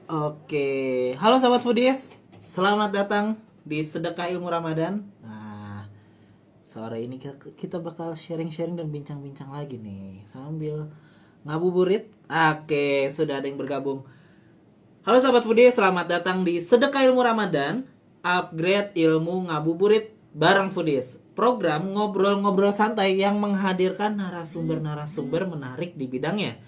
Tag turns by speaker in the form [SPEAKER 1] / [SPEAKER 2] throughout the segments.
[SPEAKER 1] Oke, halo sahabat foodies, selamat datang di Sedekah Ilmu Ramadan. Nah, sore ini kita bakal sharing-sharing dan bincang-bincang lagi nih sambil ngabuburit. Oke, sudah ada yang bergabung. Halo sahabat foodies, selamat datang di Sedekah Ilmu Ramadan, upgrade ilmu ngabuburit bareng foodies. Program ngobrol-ngobrol santai yang menghadirkan narasumber-narasumber menarik di bidangnya,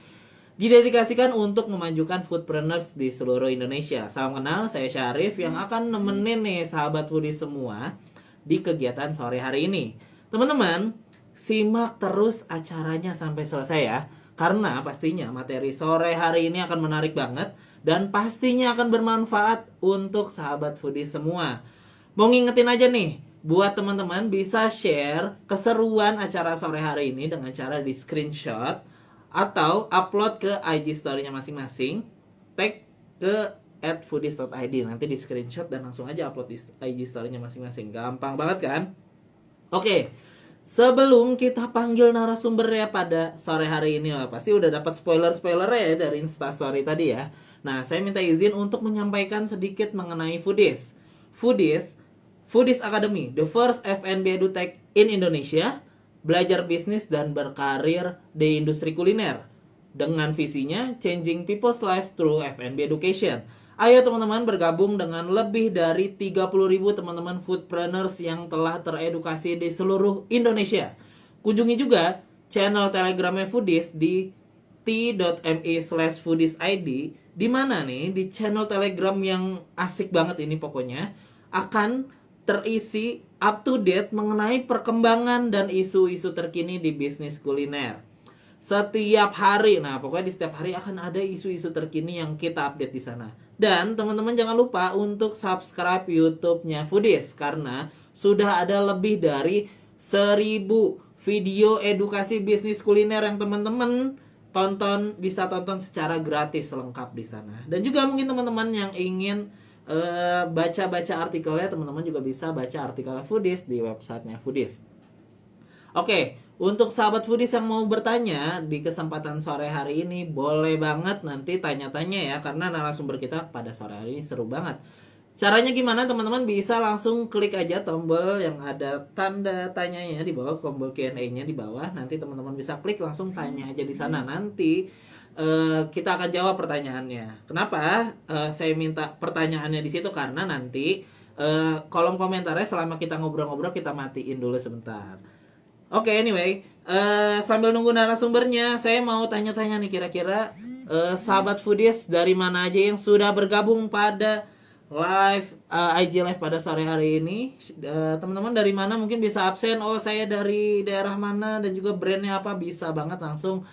[SPEAKER 1] didedikasikan untuk memajukan foodpreneurs di seluruh Indonesia. Salam kenal, saya Syarif yang akan nemenin nih sahabat foodie semua di kegiatan sore hari ini. Teman-teman, simak terus acaranya sampai selesai ya. Karena pastinya materi sore hari ini akan menarik banget dan pastinya akan bermanfaat untuk sahabat foodie semua. Mau ngingetin aja nih, buat teman-teman bisa share keseruan acara sore hari ini dengan cara di screenshot atau upload ke IG story-nya masing-masing, tag ke @foodies.id, nanti di screenshot dan langsung aja upload di IG story-nya masing-masing. Gampang banget kan? Oke, sebelum kita panggil narasumber ya pada sore hari ini, pasti udah dapat spoiler-spoiler ya dari Instastory tadi ya. Nah, saya minta izin untuk menyampaikan sedikit mengenai Foodies. Foodies, Foodies Academy, the first F&B edutech in Indonesia, belajar bisnis dan berkarir di industri kuliner. Dengan visinya, changing people's life through F&B education. Ayo teman-teman bergabung dengan lebih dari 30.000 teman-teman foodpreneurs yang telah teredukasi di seluruh Indonesia. Kunjungi juga channel Telegramnya Foodies di t.me/foodiesid, di mana nih di channel Telegram yang asik banget ini pokoknya akan terisi up to date mengenai perkembangan dan isu-isu terkini di bisnis kuliner. Setiap hari, nah pokoknya di setiap hari akan ada isu-isu terkini yang kita update di sana. Dan teman-teman jangan lupa untuk subscribe YouTube-nya Foodies karena sudah ada lebih dari 1.000 video edukasi bisnis kuliner yang teman-teman bisa tonton secara gratis lengkap di sana. Dan juga mungkin teman-teman yang ingin baca-baca artikelnya, teman-teman juga bisa baca artikel Foodies di websitenya Foodies. Oke, untuk sahabat foodies yang mau bertanya di kesempatan sore hari ini, boleh banget nanti tanya-tanya ya, karena narasumber kita pada sore hari ini seru banget. Caranya gimana teman-teman? Bisa langsung klik aja tombol yang ada tanda tanyanya di bawah, tombol Q&A-nya di bawah. Nanti teman-teman bisa klik langsung tanya aja di sana. Nanti kita akan jawab pertanyaannya. Kenapa saya minta pertanyaannya di situ? Karena nanti kolom komentarnya selama kita ngobrol-ngobrol kita matiin dulu sebentar. Oke, anyway, sambil nunggu narasumbernya, saya mau tanya-tanya nih kira-kira sahabat foodies dari mana aja yang sudah bergabung pada live IG live pada sore hari ini. Teman-teman dari mana mungkin bisa absen. Oh, saya dari daerah mana dan juga brandnya apa, bisa banget langsung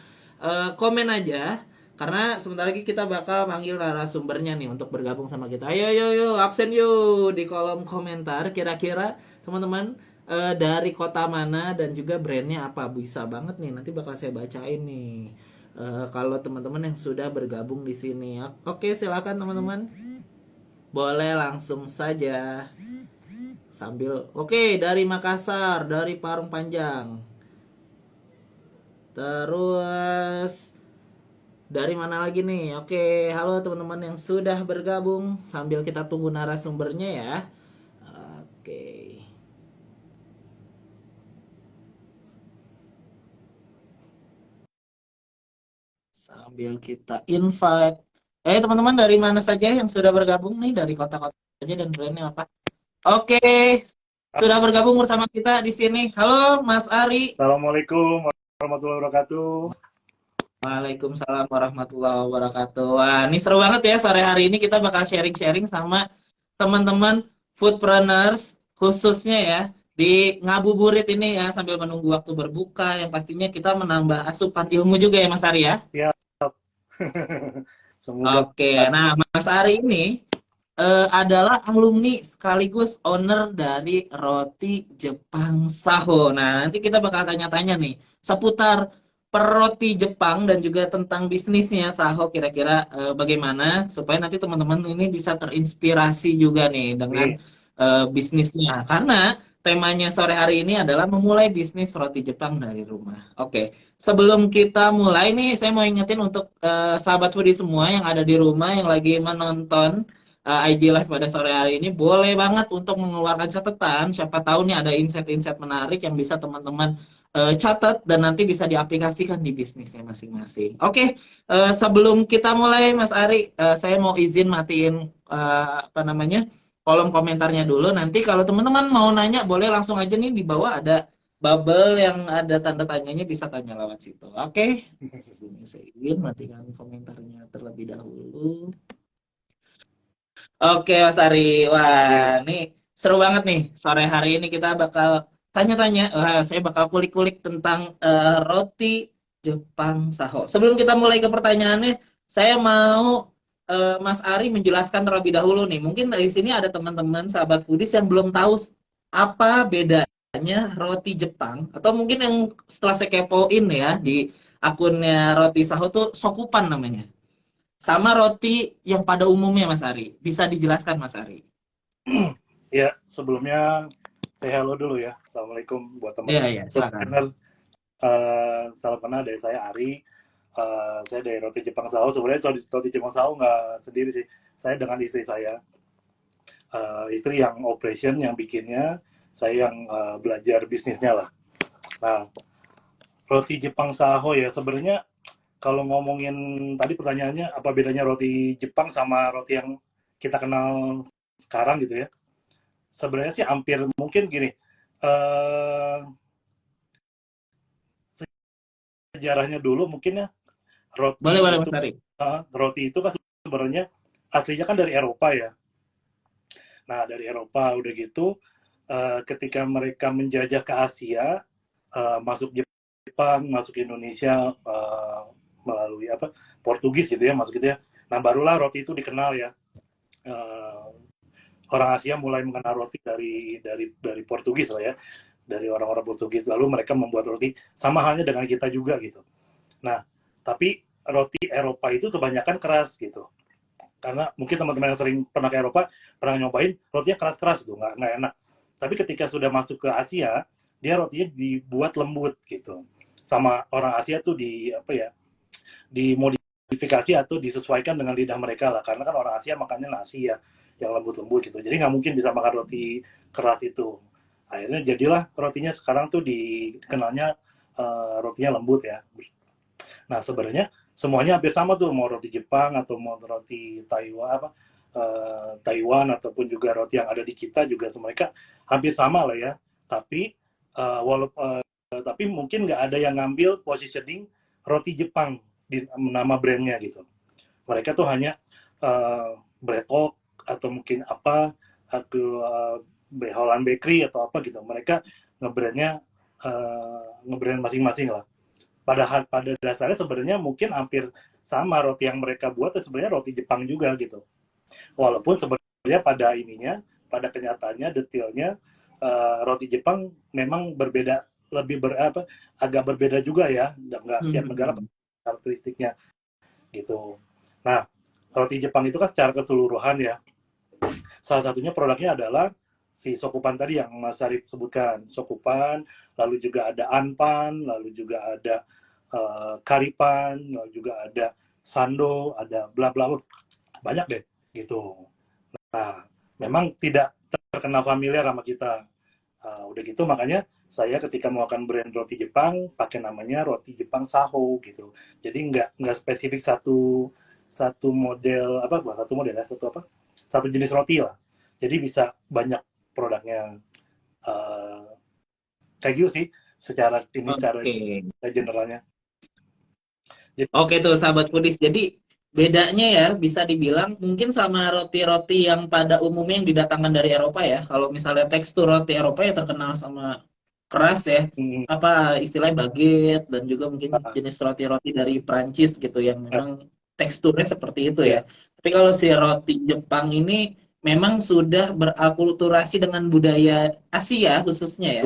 [SPEAKER 1] komen aja. Karena sebentar lagi kita bakal manggil narasumbernya nih untuk bergabung sama kita. Ayo, yo, absen yuk di kolom komentar. Kira-kira teman-teman dari kota mana dan juga brandnya apa, bisa banget nih. Nanti bakal saya bacain nih. Kalau teman-teman yang sudah bergabung di sini, oke silakan teman-teman. Boleh langsung saja. Oke, dari Makassar, dari Parung Panjang. Terus dari mana lagi nih? Oke, halo teman-teman yang sudah bergabung. Sambil kita tunggu narasumbernya ya. Oke. Sambil kita invite. Teman-teman dari mana saja yang sudah bergabung nih? Dari kota-kota saja dan brandnya apa? Oke, sudah bergabung bersama kita di sini. Halo Mas Ari.
[SPEAKER 2] Assalamualaikum warahmatullahi wabarakatuh.
[SPEAKER 1] Waalaikumsalam warahmatullahi wabarakatuh. Wah, ini seru banget ya sore hari ini kita bakal sharing-sharing sama teman-teman foodpreneurs khususnya ya di ngabuburit ini ya, sambil menunggu waktu berbuka yang pastinya kita menambah asupan ilmu juga ya Mas Ari ya.
[SPEAKER 2] Siap. Semoga
[SPEAKER 1] Oke, nah Mas Ari ini adalah alumni sekaligus owner dari Roti Jepang Saho. Nah, nanti kita bakal tanya-tanya nih seputar per roti Jepang dan juga tentang bisnisnya Saho, kira-kira bagaimana supaya nanti teman-teman ini bisa terinspirasi juga nih dengan
[SPEAKER 2] Amin.
[SPEAKER 1] bisnisnya. Karena temanya sore hari ini adalah memulai bisnis roti Jepang dari rumah. Oke, sebelum kita mulai nih, saya mau ingetin untuk sahabat foodie semua yang ada di rumah yang lagi menonton IG Live pada sore hari ini, boleh banget untuk mengeluarkan catatan. Siapa tahu nih ada insight-insight menarik yang bisa teman-teman catat dan nanti bisa diaplikasikan di bisnisnya masing-masing. Oke, sebelum kita mulai, Mas Ari, saya mau izin matiin apa namanya kolom komentarnya dulu. Nanti kalau teman-teman mau nanya, boleh langsung aja nih di bawah ada bubble yang ada tanda tanyanya, bisa tanya lewat situ. Oke, sebelumnya saya izin matikan komentarnya terlebih dahulu. Oke, Mas Ari. Wah, nih seru banget nih. Sore hari ini kita bakal tanya-tanya. Wah, saya bakal kulik-kulik tentang roti Jepang Saho. Sebelum kita mulai ke pertanyaannya, saya mau Mas Ari menjelaskan terlebih dahulu nih. Mungkin dari sini ada teman-teman sahabat foodies yang belum tahu apa bedanya roti Jepang, atau mungkin yang setelah saya kepoin ya di akunnya Roti Saho tuh sokupan namanya. Sama roti yang pada umumnya, Mas Ari. Bisa dijelaskan, Mas Ari?
[SPEAKER 2] Ya, sebelumnya saya hello dulu ya. Assalamualaikum buat
[SPEAKER 1] Iya,
[SPEAKER 2] teman-teman.
[SPEAKER 1] iya, silakan.
[SPEAKER 2] Salam kenal dari saya Ari. Saya dari Roti Jepang Sao. Sebenarnya Roti Jepang Sao nggak sendiri sih. Saya dengan istri saya. Istri yang operation, yang bikinnya. Saya yang belajar bisnisnya lah. Nah, Roti Jepang Sao ya sebenarnya kalau ngomongin tadi pertanyaannya apa bedanya roti Jepang sama roti yang kita kenal sekarang gitu ya. Sebenarnya sih hampir mungkin gini, eh, sejarahnya dulu mungkin ya
[SPEAKER 1] Boleh, boleh,
[SPEAKER 2] roti itu
[SPEAKER 1] Mas Ari.
[SPEAKER 2] roti itu kan sebenarnya aslinya kan dari Eropa ya. Nah dari Eropa udah gitu, ketika mereka menjajah ke Asia, masuk Jepang, masuk Indonesia melalui apa Portugis gitu ya, masuk gitu ya. Nah barulah roti itu dikenal ya. Eh, Orang Asia mulai mengenal roti dari Portugis lah ya, dari orang-orang Portugis, lalu mereka membuat roti sama halnya dengan kita juga gitu. Nah tapi roti Eropa itu kebanyakan keras gitu, karena mungkin teman-teman yang sering pernah ke Eropa pernah nyobain rotinya keras-keras tuh nggak enak. Tapi ketika sudah masuk ke Asia, dia rotinya dibuat lembut gitu. Sama orang Asia tuh di apa ya, dimodifikasi atau disesuaikan dengan lidah mereka lah, karena kan orang Asia makannya nasi ya yang lembut-lembut gitu, jadi nggak mungkin bisa makan roti keras itu. Akhirnya jadilah rotinya sekarang tuh dikenalnya rotinya lembut ya. Nah sebenarnya semuanya hampir sama tuh, mau roti Jepang atau mau roti Taiwan apa Taiwan ataupun juga roti yang ada di kita juga mereka hampir sama lah ya. Tapi tapi mungkin nggak ada yang ngambil positioning roti Jepang di nama brandnya gitu. Mereka tuh hanya Bretok atau mungkin apa atau Holland Bakery atau apa gitu. Mereka ngebrandnya ngebrand masing-masing lah. Padahal pada dasarnya sebenarnya mungkin hampir sama roti yang mereka buat sebenarnya roti Jepang juga gitu. Walaupun sebenarnya pada ininya, pada kenyataannya, detailnya roti Jepang memang berbeda, agak berbeda juga ya. Nggak setiap negara karakteristiknya gitu. Nah, roti Jepang itu kan secara keseluruhan ya. Salah satunya produknya adalah si Sokupan tadi yang Mas Arif sebutkan. Sokupan, lalu juga ada Anpan, lalu juga ada Karipan, lalu juga ada Sando, ada bla bla, banyak deh gitu. Nah, memang tidak terkenal familiar sama kita. Udah gitu makanya saya ketika melakukan brand roti Jepang pakai namanya roti Jepang Saho gitu. Jadi nggak spesifik satu model apa satu model ya satu jenis roti lah. Jadi bisa banyak produknya kayak gitu sih secara ini secara generalnya.
[SPEAKER 1] Oke tuh sahabat foodies. Jadi bedanya ya bisa dibilang mungkin sama roti-roti yang pada umumnya yang didatangkan dari Eropa ya. Kalau misalnya tekstur roti Eropa ya terkenal sama keras ya. Apa istilahnya baguette, dan juga mungkin jenis roti-roti dari Prancis gitu yang memang teksturnya seperti itu ya. Tapi kalau si roti Jepang ini memang sudah berakulturasi dengan budaya Asia khususnya ya.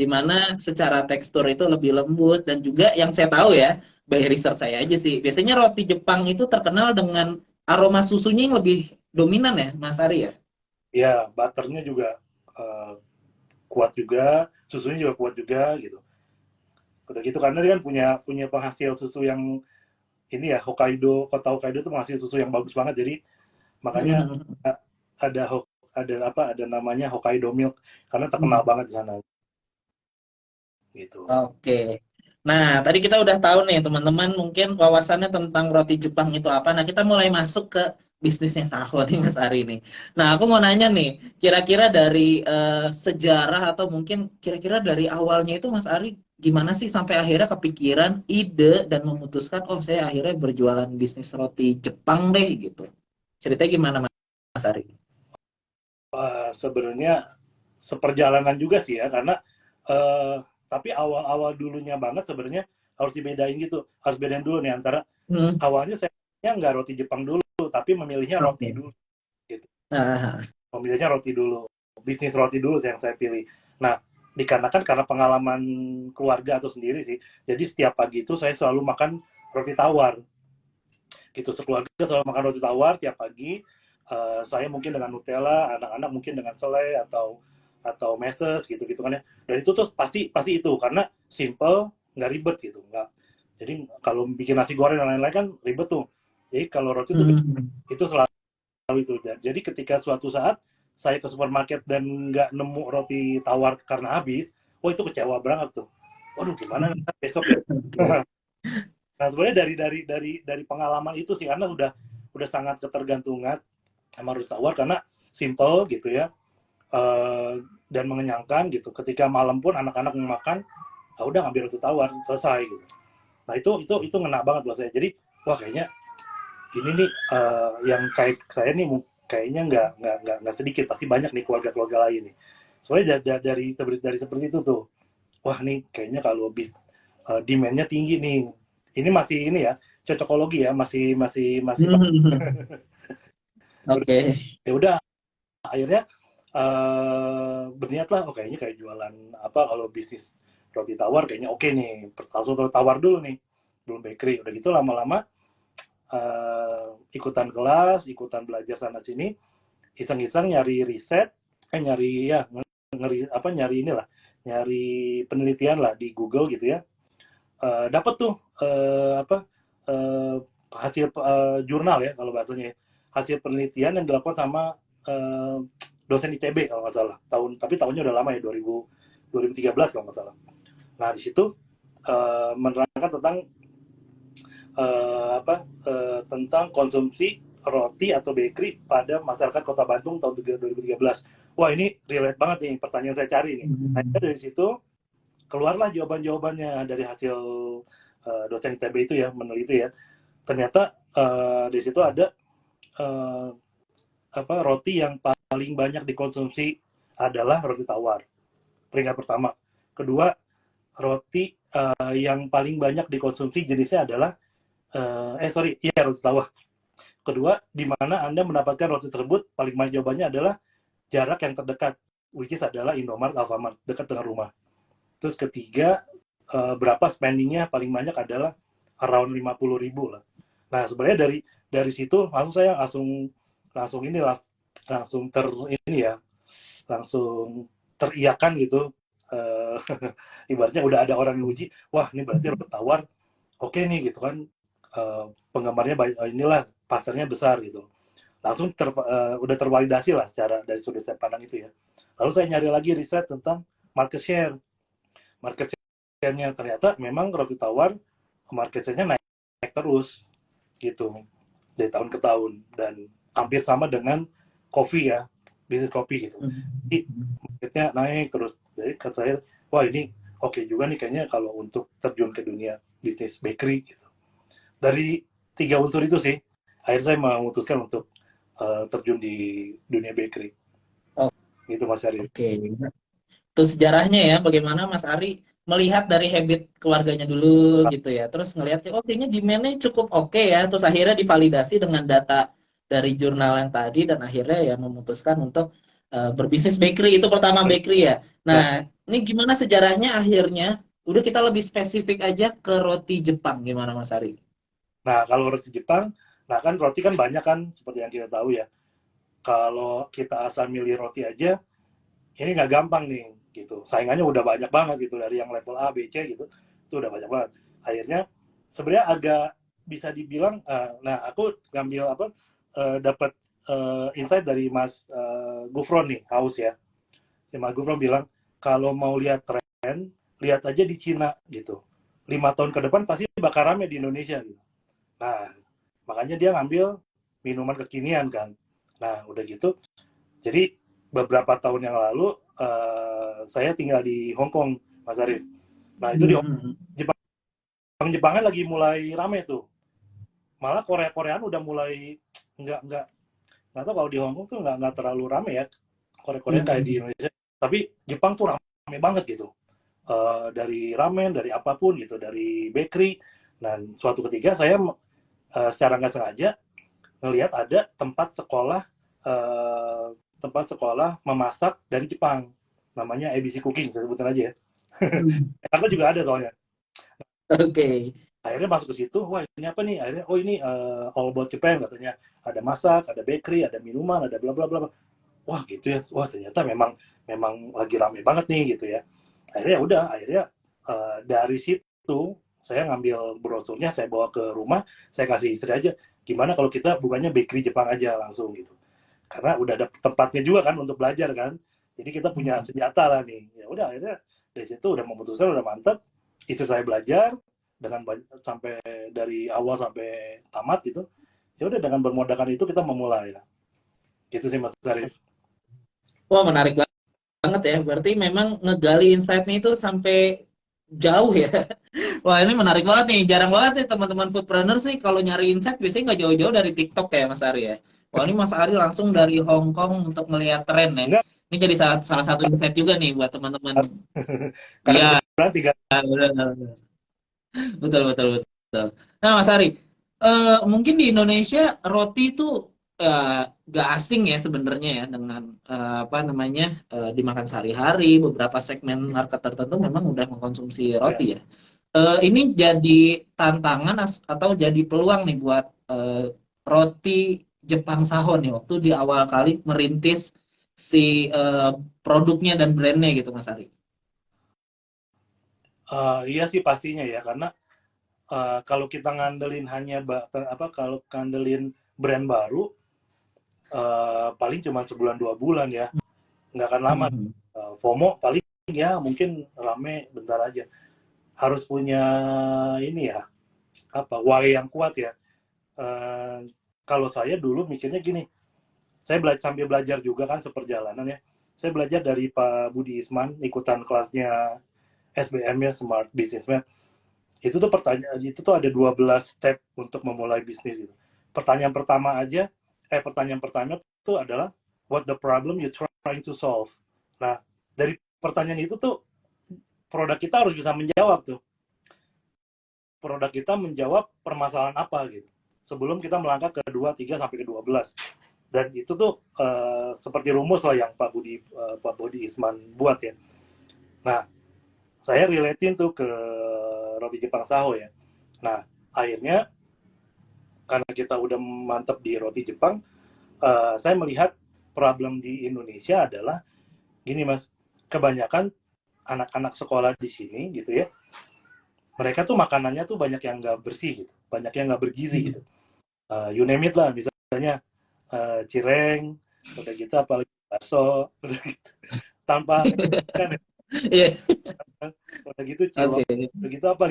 [SPEAKER 1] Dimana secara tekstur itu lebih lembut, dan juga yang saya tahu ya, by research saya aja sih, biasanya roti Jepang itu terkenal dengan aroma susunya yang lebih dominan ya, Mas Ari ya?
[SPEAKER 2] Ya butternya juga kuat juga, susunya juga kuat juga gitu. Udah gitu karena dia kan punya punya penghasil susu yang ini ya, Hokkaido, kota Hokkaido itu penghasil susu yang bagus banget. Jadi makanya ada ada apa, ada namanya Hokkaido Milk karena terkenal banget di sana gitu.
[SPEAKER 1] Oke. Nah, tadi kita udah tahu nih teman-teman mungkin wawasannya tentang roti Jepang itu apa. Nah, kita mulai masuk ke bisnisnya Saho nih Mas Ari nih. Nah, aku mau nanya nih, kira-kira dari sejarah atau mungkin kira-kira dari awalnya itu Mas Ari gimana sih sampai akhirnya kepikiran ide dan memutuskan oh saya akhirnya berjualan bisnis roti Jepang deh gitu. Ceritanya gimana Mas Ari?
[SPEAKER 2] Sebenarnya seperjalanan juga sih ya karena eh, tapi awal-awal dulunya banget sebenarnya harus dibedain gitu, harus bedain dulu nih antara
[SPEAKER 1] Hmm,
[SPEAKER 2] awalnya saya nggak roti Jepang dulu tapi memilihnya roti
[SPEAKER 1] oke.
[SPEAKER 2] dulu gitu,
[SPEAKER 1] Nah,
[SPEAKER 2] memilihnya roti dulu, bisnis roti dulu yang saya pilih. Nah, dikarenakan karena pengalaman keluarga atau sendiri sih, jadi setiap pagi itu saya selalu makan roti tawar gitu, sekeluarga selalu makan roti tawar tiap pagi. Saya mungkin dengan Nutella, anak-anak mungkin dengan selai atau meses gitu gitu kan ya, dan itu tuh pasti pasti itu karena simple, nggak ribet gitu, nggak, jadi kalau bikin nasi goreng dan lain-lain kan ribet tuh, jadi kalau roti tuh
[SPEAKER 1] hmm,
[SPEAKER 2] itu selalu itu. Jadi ketika suatu saat saya ke supermarket dan nggak nemu roti tawar karena habis, oh itu kecewa banget tuh, waduh gimana besok ya.
[SPEAKER 1] oke.
[SPEAKER 2] Nah sebenarnya dari pengalaman itu sih karena udah sangat ketergantungan sama roti tawar karena simple gitu ya, dan mengenyangkan gitu. Ketika malam pun anak-anak mau makan, ah udah ngambil roti tawar selesai gitu. Nah itu ngena banget buat saya. Jadi wah kayaknya ini nih, yang kayak saya nih kayaknya nggak sedikit, pasti banyak nih keluarga-keluarga lain nih. Soalnya dari seperti itu tuh, wah nih kayaknya kalau demand-nya tinggi nih. Ini masih ini ya, cocokologi ya, masih
[SPEAKER 1] Hmm,
[SPEAKER 2] udah,
[SPEAKER 1] oke.
[SPEAKER 2] ya udah akhirnya berniat lah, oh kayaknya kayak jualan apa kalau bisnis roti tawar kayaknya oke nih, langsung roti tawar dulu nih, belum bakery. Udah gitu lama-lama ikutan kelas, ikutan belajar sana sini, iseng-iseng nyari riset, nyari ya nyari inilah, nyari penelitian lah di Google gitu ya. Dapat tuh apa hasil jurnal ya kalau bahasanya ya. Hasil penelitian yang dilakukan sama eh, dosen ITB kalau nggak salah, tapi tahunnya udah lama ya, 2013 kalau nggak salah. Nah di situ menerangkan tentang tentang konsumsi roti atau bakery pada masyarakat Kota Bandung tahun 2013. Wah ini relate banget nih pertanyaan saya cari nih. Nah dari situ keluarlah jawaban-jawabannya dari hasil dosen ITB itu ya, meneliti ya. Ternyata di situ ada eh, roti yang paling banyak dikonsumsi adalah roti tawar. Peringkat pertama. Kedua, roti yang paling banyak dikonsumsi jenisnya adalah roti tawar. Kedua, di mana Anda mendapatkan roti tersebut, paling banyak jawabannya adalah jarak yang terdekat, which is adalah Indomaret, Alfamart, dekat dengan rumah. Terus ketiga, berapa spendingnya paling banyak adalah around 50.000 lah. Nah sebenarnya dari situ langsung saya langsung langsung ini langsung ini ya, langsung teriakan gitu. Uh, Ibaratnya udah ada orang yang uji, wah ini berarti roti tawar oke nih gitu kan, penggemarnya inilah pasarnya besar gitu. Langsung udah tervalidasi lah secara dari sudut pandang itu ya. Lalu saya nyari lagi riset tentang market share. Market share-nya ternyata memang roti tawar market share-nya naik, naik terus gitu dari tahun ke tahun, dan hampir sama dengan kopi ya, bisnis kopi gitu. Jadi marketnya naik terus. Jadi kata saya, wah ini oke juga nih kayaknya kalau untuk terjun ke dunia bisnis bakery gitu. Dari tiga unsur itu sih, akhirnya saya memutuskan untuk terjun di dunia bakery. Gitu Mas Arif.
[SPEAKER 1] Oke. Itu sejarahnya ya, bagaimana Mas Ari melihat dari habit keluarganya dulu gitu ya. Terus ngelihat, oh kayaknya demand-nya cukup oke ya. Terus akhirnya divalidasi dengan data dari jurnal yang tadi dan akhirnya ya memutuskan untuk berbisnis bakery. Itu pertama bakery ya. Nah,
[SPEAKER 2] Ya,
[SPEAKER 1] ini gimana sejarahnya akhirnya? Udah kita lebih spesifik aja ke roti Jepang gimana Mas Ari?
[SPEAKER 2] nah kalau roti Jepang, nah kan roti kan banyak kan seperti yang kita tahu ya. kalau kita asal milih roti aja ini nggak gampang nih gitu, saingannya udah banyak banget gitu, dari yang level A B C gitu itu udah banyak banget. Akhirnya sebenarnya agak bisa dibilang nah aku ngambil apa dapat insight dari Mas Gufron nih, Haus ya. Si Mas Gufron bilang kalau mau lihat tren, lihat aja di Cina gitu. 5 tahun ke depan pasti bakal rame di Indonesia gitu. Nah, makanya dia ngambil minuman kekinian kan. Nah, udah gitu. Jadi beberapa tahun yang lalu saya tinggal di Hong Kong, Mas Arif. Nah, itu di Jepang-Jepangan lagi mulai rame tuh. Malah Korea-Koreaan udah mulai nggak tahu, kalau di Hong Kong tuh nggak terlalu rame ya Korea-Korea kayak di Indonesia. Tapi Jepang tuh rame banget gitu. Dari ramen, dari apapun gitu, dari bakery. Dan suatu ketika saya secara nggak sengaja ngelihat ada tempat sekolah memasak dari Jepang, namanya ABC Cooking, saya sebutin aja ya. Jakarta juga ada soalnya.
[SPEAKER 3] Oke.
[SPEAKER 2] Akhirnya masuk ke situ, wah ini apa nih? Akhirnya, oh ini all about Japan katanya. Ada masak, ada bakery, ada minuman, ada bla bla bla. Wah gitu ya, wah ternyata memang lagi rame banget nih gitu ya. Akhirnya dari situ saya ngambil brosurnya, saya bawa ke rumah, saya kasih istri aja. Gimana kalau kita bukannya bakery Jepang aja langsung gitu? Karena udah ada tempatnya juga kan untuk belajar kan. Jadi kita punya senjata lah nih. Ya udah, akhirnya dari situ udah memutuskan, udah mantap. Istri saya belajar dengan sampai dari awal sampai tamat gitu. Ya udah, dengan bermodalkan itu kita memulai. Gitu sih Mas Arif.
[SPEAKER 3] Wah, menarik banget ya. Berarti memang ngegali insight-nya itu sampai jauh ya. Wah, ini menarik banget nih. Jarang banget nih teman-teman foodpreneurs nih kalau nyari insight biasanya nggak jauh-jauh dari TikTok ya, Mas Ari ya. Wah, ini Mas Ari langsung dari Hong Kong untuk melihat tren ya.
[SPEAKER 2] Enggak,
[SPEAKER 3] Ini jadi salah satu insight juga nih buat teman-teman.
[SPEAKER 2] karena
[SPEAKER 3] Iya,
[SPEAKER 2] kebetulan tiga.
[SPEAKER 3] benar. Betul, betul, betul. Nah, Mas Ari, mungkin di Indonesia roti itu gak asing ya sebenarnya ya dengan apa namanya dimakan sehari-hari. Beberapa segmen market tertentu memang udah mengkonsumsi
[SPEAKER 2] Ya.
[SPEAKER 3] roti ya. Ini jadi tantangan atau jadi peluang nih buat roti Jepang Sahon nih waktu di awal kali merintis si produknya dan brandnya gitu, Mas Ari.
[SPEAKER 2] Iya sih pastinya ya, karena kalau kita ngandelin kalau ngandelin brand baru, paling cuma sebulan 2 bulan ya, nggak akan lama. FOMO paling ya mungkin rame bentar aja. Harus punya ini ya, why yang kuat ya. Kalau saya dulu mikirnya gini, saya sambil belajar juga kan seperjalanan ya. Saya belajar dari Pak Budi Isman, ikutan kelasnya SBM ya, Smart Businessman. Itu tuh ada 12 step untuk memulai bisnis itu. Pertanyaan pertama itu adalah what the problem you trying to solve. Nah, dari pertanyaan itu tuh produk kita harus bisa menjawab tuh. Produk kita menjawab permasalahan apa gitu. Sebelum kita melangkah ke 2, 3 sampai ke 12. Dan itu tuh seperti rumus lah yang Pak Budi Isman buat ya. Nah, saya relatein tuh ke roti Jepang Saho ya. Nah, akhirnya karena kita udah mantep di roti Jepang, saya melihat problem di Indonesia adalah gini Mas, kebanyakan anak-anak sekolah di sini gitu ya, mereka tuh makanannya tuh banyak yang nggak bersih gitu, banyak yang nggak bergizi gitu. You name it lah, misalnya cireng, udah gitu apalagi bakso, udah gitu. Tanpa kan ya,
[SPEAKER 3] Iya.
[SPEAKER 2] udah gitu cilok,
[SPEAKER 3] Oke.
[SPEAKER 2] udah gitu apa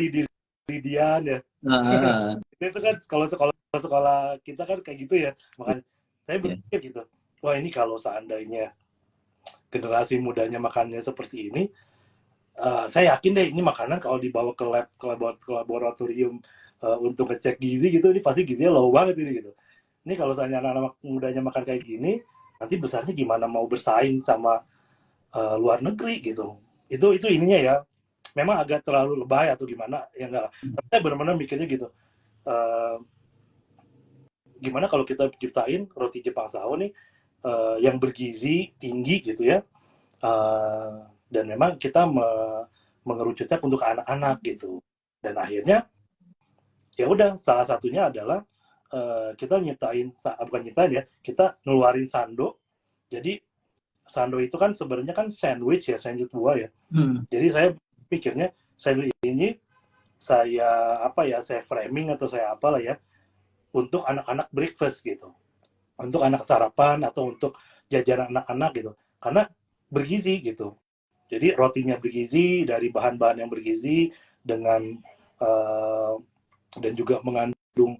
[SPEAKER 2] lidian ya.
[SPEAKER 3] Nah,
[SPEAKER 2] Itu kan kalau sekolah kita kan kayak gitu ya. Makanya saya
[SPEAKER 3] iya.
[SPEAKER 2] berpikir gitu, wah ini kalau seandainya generasi mudanya makannya seperti ini, saya yakin deh ini makanan kalau dibawa ke lab, ke laboratorium untuk ngecek gizi gitu, ini pasti gizinya low banget ini gitu. Ini kalau seandainya anak-anak mudanya makan kayak gini, nanti besarnya gimana mau bersaing sama luar negeri gitu. Itu ininya ya. Memang agak terlalu lebay atau gimana ya enggak. Tapi saya benar-benar mikirnya gitu. Uh, Gimana kalau kita ciptain roti Jepang Sao nih yang bergizi tinggi gitu ya. Dan memang kita mengerucutnya untuk anak-anak gitu. Dan akhirnya ya udah, salah satunya adalah kita bukan nyiptain ya, kita ngeluarin sando. Jadi sando itu kan sebenarnya kan sandwich buah ya. Jadi saya pikirnya sandwich ini saya framing atau saya apalah ya untuk anak-anak breakfast gitu, untuk anak sarapan atau untuk jajanan anak-anak gitu, karena bergizi gitu. Jadi rotinya bergizi dari bahan-bahan yang bergizi dengan dan juga mengandung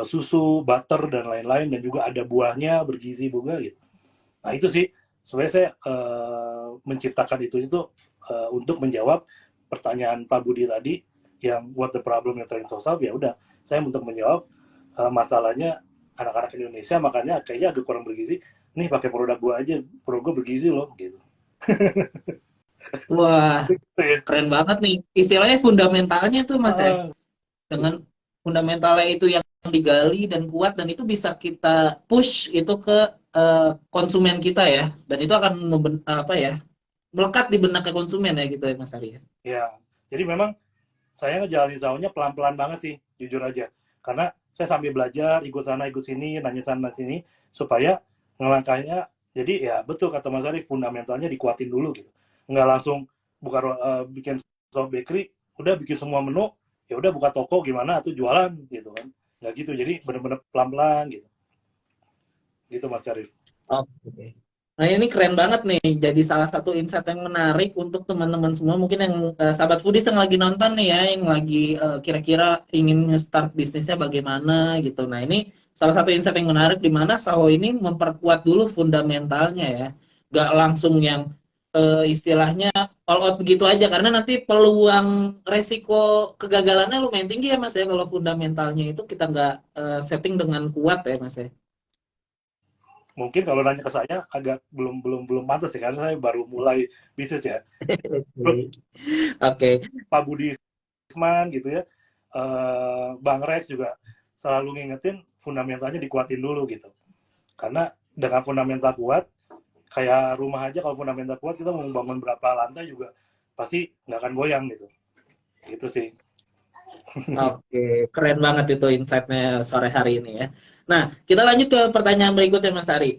[SPEAKER 2] susu, butter dan lain-lain, dan juga ada buahnya bergizi juga gitu. Nah itu sih sebenarnya saya menciptakan itu untuk menjawab pertanyaan Pak Budi tadi yang what the problem you're trying to solve. Ya udah, saya untuk menjawab masalahnya anak-anak Indonesia makanya kayaknya agak kurang bergizi. Nih pakai produk gua aja, produk gua bergizi loh gitu.
[SPEAKER 3] Wah, keren banget nih. Istilahnya fundamentalnya tuh Mas ya. Dengan fundamentalnya itu yang digali dan kuat, dan itu bisa kita push itu ke konsumen kita ya. Dan itu akan melekat di benaknya konsumen ya gitu ya Mas Ari ya.
[SPEAKER 2] Ya, jadi memang saya ngejalanin sahurnya pelan-pelan banget sih, jujur aja. Karena saya sambil belajar, ikut sana, ikut sini, nanya sana, sini, supaya ngelangkahnya, jadi ya betul kata Mas Ari, fundamentalnya dikuatin dulu gitu. Nggak langsung bikin shop bakery, udah bikin semua menu, ya udah buka toko gimana, atau jualan gitu kan. Nggak gitu, jadi bener-bener pelan-pelan gitu. Gitu Mas Arif.
[SPEAKER 3] Oke. Nah ini keren banget nih, jadi salah satu insight yang menarik untuk teman-teman semua, mungkin yang sahabat Foodies yang lagi nonton nih ya, yang lagi kira-kira ingin start bisnisnya bagaimana gitu. Nah ini salah satu insight yang menarik di mana Saho ini memperkuat dulu fundamentalnya ya, gak langsung yang istilahnya all out begitu aja, karena nanti peluang resiko kegagalannya lumayan tinggi ya Mas ya, kalau fundamentalnya itu kita nggak setting dengan kuat ya Mas ya.
[SPEAKER 2] Mungkin kalau nanya ke saya agak belum pantas ya, karena saya baru mulai bisnis ya.
[SPEAKER 3] Oke.
[SPEAKER 2] Pak Budi gitu ya, Bang Rex juga selalu ngingetin fundamentalnya dikuatin dulu gitu. Karena dengan fundamental kuat, kayak rumah aja kalau fundamental kuat, kita mau bangun berapa lantai juga pasti nggak akan goyang gitu. Gitu sih.
[SPEAKER 3] Oke, keren banget itu insight-nya sore hari ini ya. Nah, kita lanjut ke pertanyaan berikutnya Mas Ari.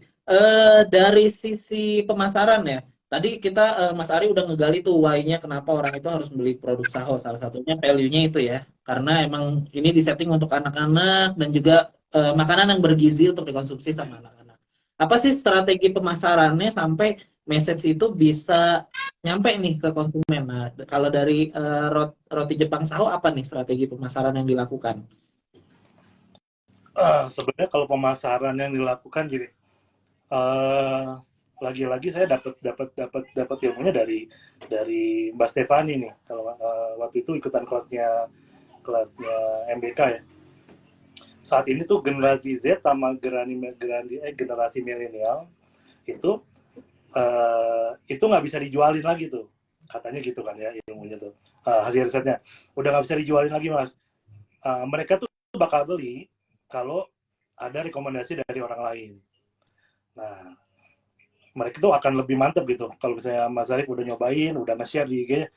[SPEAKER 3] Dari sisi pemasaran ya, tadi kita Mas Ari udah ngegali tuh why-nya kenapa orang itu harus beli produk Saho. Salah satunya value-nya itu ya, karena emang ini disetting untuk anak-anak dan juga makanan yang bergizi untuk dikonsumsi sama anak-anak. Apa sih strategi pemasarannya sampai message itu bisa nyampe nih ke konsumen? Nah, kalau dari roti Jepang Saho, apa nih strategi pemasaran yang dilakukan?
[SPEAKER 2] Sebenarnya kalau pemasaran yang dilakukan gini, lagi-lagi saya dapat ilmunya dari Mbak Stefani nih. Kalau waktu itu ikutan kelasnya MBK ya. Saat ini tuh generasi Z sama generasi milenial itu nggak bisa dijualin lagi tuh, katanya gitu kan ya ilmunya tuh, hasil risetnya udah nggak bisa dijualin lagi Mas. Mereka tuh bakal beli kalau ada rekomendasi dari orang lain. Nah, mereka tuh akan lebih mantep gitu kalau misalnya Mas Arif udah nyobain, udah nge-share di IG-nya,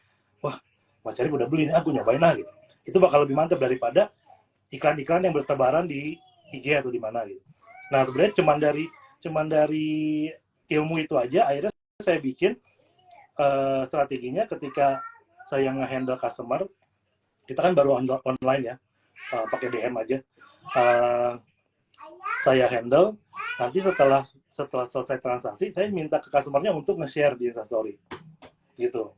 [SPEAKER 2] wah Mas Arif udah beli nih, aku nyobain lah gitu. Itu bakal lebih mantep daripada iklan-iklan yang bertebaran di IG atau di mana gitu. Nah sebenarnya cuman dari ilmu itu aja, akhirnya saya bikin strateginya ketika saya nge-handle customer, kita kan baru online ya, pakai DM aja, saya handle, nanti setelah selesai transaksi, saya minta ke customernya untuk nge-share di Instastory gitu.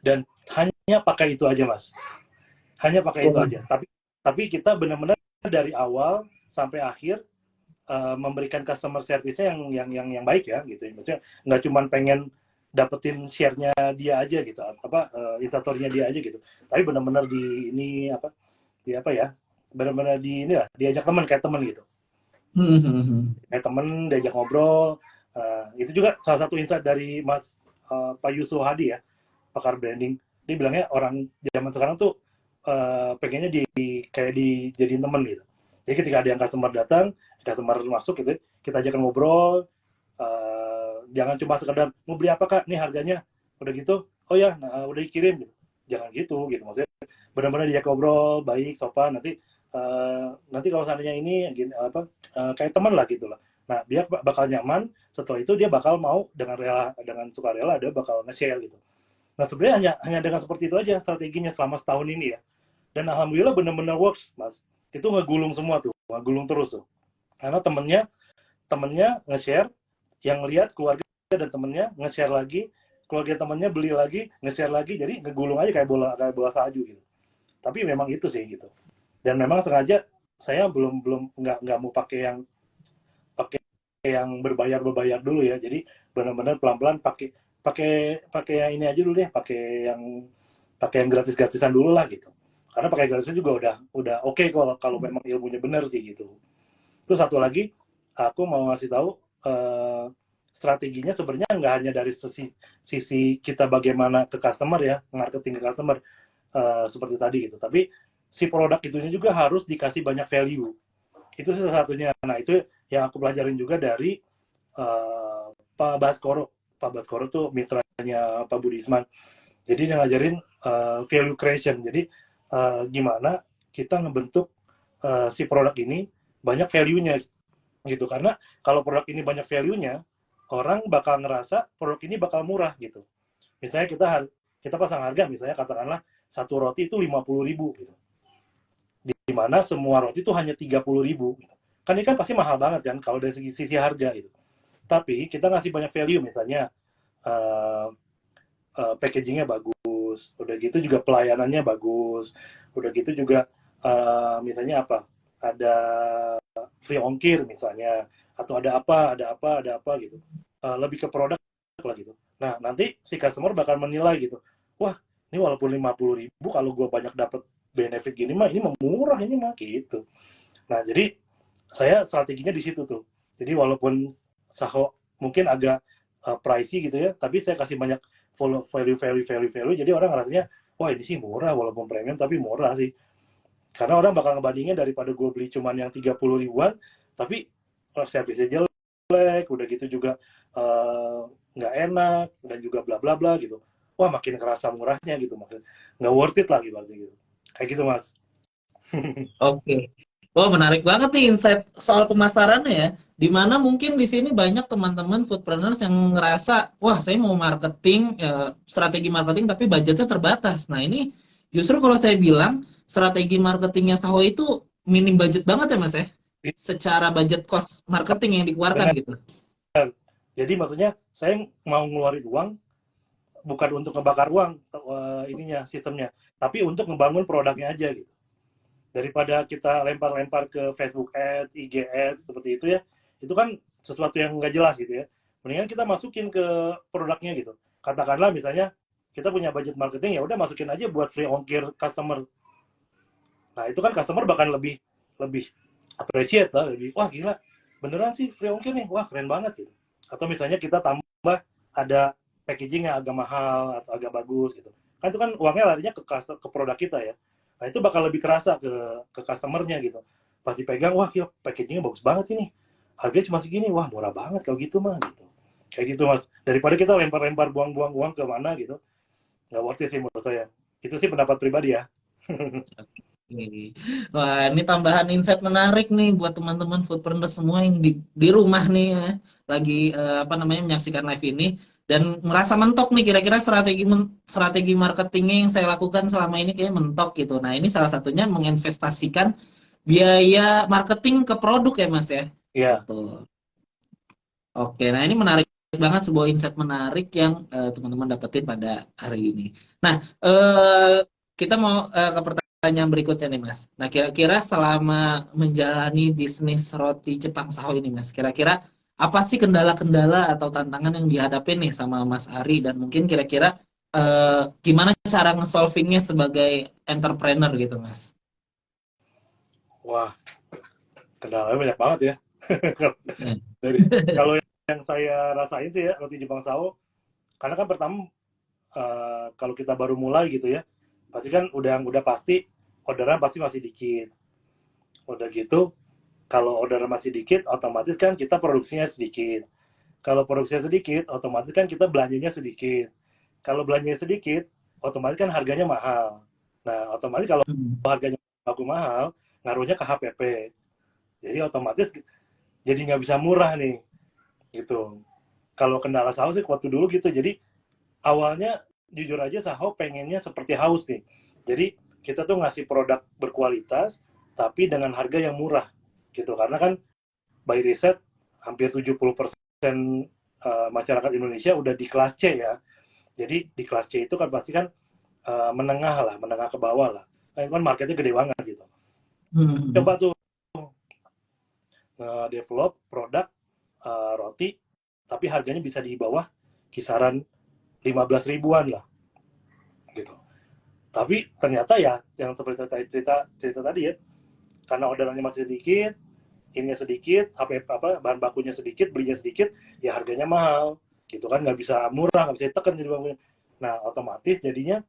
[SPEAKER 2] Dan hanya pakai itu aja Mas, hanya pakai itu aja. Tapi kita benar-benar dari awal sampai akhir memberikan customer service-nya yang baik ya gitu. Maksudnya nggak cuma pengen dapetin share-nya dia aja gitu, instastory-nya dia aja gitu. Tapi benar-benar benar-benar diajak teman kayak teman gitu. Kayak teman, diajak ngobrol. Itu juga salah satu insight dari Mas Pak Yusuf Hadi ya, pakar branding. Dia bilangnya orang zaman sekarang tuh pengennya dijadiin temen gitu. Jadi ketika ada yang customer datang, customer masuk gitu, kita ajakan ngobrol, jangan cuma sekedar mau beli apa Kak, nih harganya, udah gitu, oh ya, udah dikirim gitu. Jangan gitu maksudnya benar-benar diajak ngobrol, baik, sopan, nanti nanti kalau seandainya ini gini, kayak teman lah gitu lah. Nah, dia bakal nyaman. Setelah itu dia bakal mau dengan sukarela dia bakal nge-share gitu. Nah, sebenarnya hanya dengan seperti itu aja strateginya selama setahun ini ya. Dan alhamdulillah bener-bener works, Mas. Itu ngegulung semua tuh, ngegulung terus tuh. Karena temennya nge-share, yang lihat keluarga dan temennya nge-share lagi, keluarga temennya beli lagi, nge-share lagi, jadi ngegulung aja kayak bola salju gitu. Tapi memang itu sih gitu. Dan memang sengaja saya belum nggak mau pakai yang berbayar dulu ya. Jadi benar-benar pelan-pelan pakai pakai yang ini aja dulu deh, pakai yang gratis-gratisan dulu lah gitu. Karena pakai gratisnya juga udah oke kalau memang ilmunya benar sih gitu. Terus satu lagi, aku mau ngasih tahu strateginya sebenarnya nggak hanya dari sisi kita bagaimana ke customer ya, marketing ke customer seperti tadi gitu. Tapi si produk itunya juga harus dikasih banyak value. Itu salah satunya. Nah, itu yang aku pelajarin juga dari Pak Baskoro. Pak Baskoro tuh mitranya Pak Budisman. Jadi dia ngajarin value creation. Jadi gimana kita ngebentuk si produk ini banyak value-nya gitu. Karena kalau produk ini banyak value-nya, orang bakal ngerasa produk ini bakal murah gitu. Misalnya kita pasang harga, misalnya katakanlah satu roti itu 50.000 gitu. Di mana semua roti itu hanya 30.000 gitu. Kan ini kan pasti mahal banget kan kalau dari sisi harga gitu. Tapi kita ngasih banyak value, misalnya packagingnya bagus, udah gitu juga pelayanannya bagus, udah gitu juga misalnya apa, ada free ongkir misalnya, atau ada apa gitu, lebih ke produk lah gitu. Nah, nanti si customer bakal menilai gitu, wah ini walaupun 50.000 kalau gue banyak dapat benefit gini mah, ini mah murah ini mah gitu. Nah, jadi saya strateginya di situ tuh. Jadi walaupun Saho mungkin agak pricey gitu ya, tapi saya kasih banyak value. Jadi orang rasanya, wah ini sih murah walaupun premium tapi murah sih. Karena orang bakal ngebandingin daripada gue beli cuman yang 30 ribuan, tapi service-nya jelek, udah gitu juga nggak enak, dan juga bla bla bla gitu. Wah makin kerasa murahnya gitu, makin nggak worth it lagi berarti gitu. Kayak gitu Mas.
[SPEAKER 3] Oke. Oh, menarik banget nih insight soal pemasarannya ya. Di mana mungkin di sini banyak teman-teman foodpreneurs yang ngerasa, wah saya mau marketing, strategi marketing tapi budgetnya terbatas. Nah ini justru kalau saya bilang strategi marketingnya Saho itu minim budget banget ya Mas ya? Secara budget cost marketing yang dikeluarkan
[SPEAKER 2] Benar.
[SPEAKER 3] gitu.
[SPEAKER 2] Jadi maksudnya saya mau ngeluarin uang bukan untuk ngebakar uang ininya sistemnya, tapi untuk ngebangun produknya aja gitu. Daripada kita lempar-lempar ke Facebook Ads, IG Ads seperti itu ya, itu kan sesuatu yang nggak jelas gitu ya. Mendingan kita masukin ke produknya gitu. Katakanlah misalnya kita punya budget marketing, ya udah masukin aja buat free ongkir customer. Nah itu kan customer bahkan lebih lebih appreciate lah, lebih wah gila beneran sih free ongkir nih, wah keren banget gitu. Atau misalnya kita tambah ada packaging yang agak mahal atau agak bagus gitu. Kan itu kan uangnya larinya ke produk kita ya. Nah itu bakal lebih kerasa ke customernya gitu. Pas dipegang, wah gila packagingnya bagus banget ini. Harganya cuma segini, wah murah banget kalau gitu mah gitu. Kayak gitu Mas. Daripada kita lempar-lempar buang-buang uang ke mana gitu, nggak worth it sih menurut saya. Itu sih pendapat pribadi ya.
[SPEAKER 3] Wah, ini tambahan insight menarik nih buat teman-teman foodpreneur semua yang di rumah nih ya, lagi apa namanya menyaksikan live ini dan merasa mentok nih kira-kira strategi marketingnya yang saya lakukan selama ini kayak mentok gitu. Nah, ini salah satunya menginvestasikan biaya marketing ke produk ya, Mas ya.
[SPEAKER 2] Iya.
[SPEAKER 3] Betul. Oke, nah ini menarik banget sebuah insight menarik yang teman-teman dapetin pada hari ini. Nah, kita mau ke pertanyaan berikutnya nih Mas. Nah, kira-kira selama menjalani bisnis roti Jepang Saho ini Mas, kira-kira apa sih kendala-kendala atau tantangan yang dihadapi nih sama Mas Ari dan mungkin kira-kira gimana cara nge-solvingnya sebagai entrepreneur gitu Mas?
[SPEAKER 2] Wah, kendalanya banyak banget ya.
[SPEAKER 3] Ya.
[SPEAKER 2] Kalau yang saya rasain sih ya roti Jepang Sao, karena kan pertama kalau kita baru mulai gitu ya, pasti kan udah pasti orderan pasti masih dikit. Udah gitu, kalau orderan masih dikit, otomatis kan kita produksinya sedikit. Kalau produksinya sedikit, otomatis kan kita belanjanya sedikit. Kalau belanjanya sedikit, otomatis kan harganya mahal. Nah, otomatis kalau harganya aku mahal, ngaruhnya ke HPP. Jadi otomatis jadi nggak bisa murah nih, gitu. Kalau kendala Saho sih waktu dulu gitu. Jadi awalnya jujur aja Saho pengennya seperti Haus nih. Jadi kita tuh ngasih produk berkualitas tapi dengan harga yang murah gitu. Karena kan by riset hampir 70% masyarakat Indonesia udah di kelas C ya. Jadi di kelas C itu kan pasti kan menengah lah, menengah ke bawah lah. Nah, itu kan marketnya gede banget gitu. Coba tuh develop produk roti tapi harganya bisa di bawah kisaran 15 ribuan lah gitu. Tapi ternyata ya yang seperti cerita tadi ya, karena orderannya masih sedikit, ininya sedikit, bahan bakunya sedikit, belinya sedikit, ya harganya mahal gitu kan, nggak bisa murah, nggak bisa ditekan jadi bakunya. Nah otomatis jadinya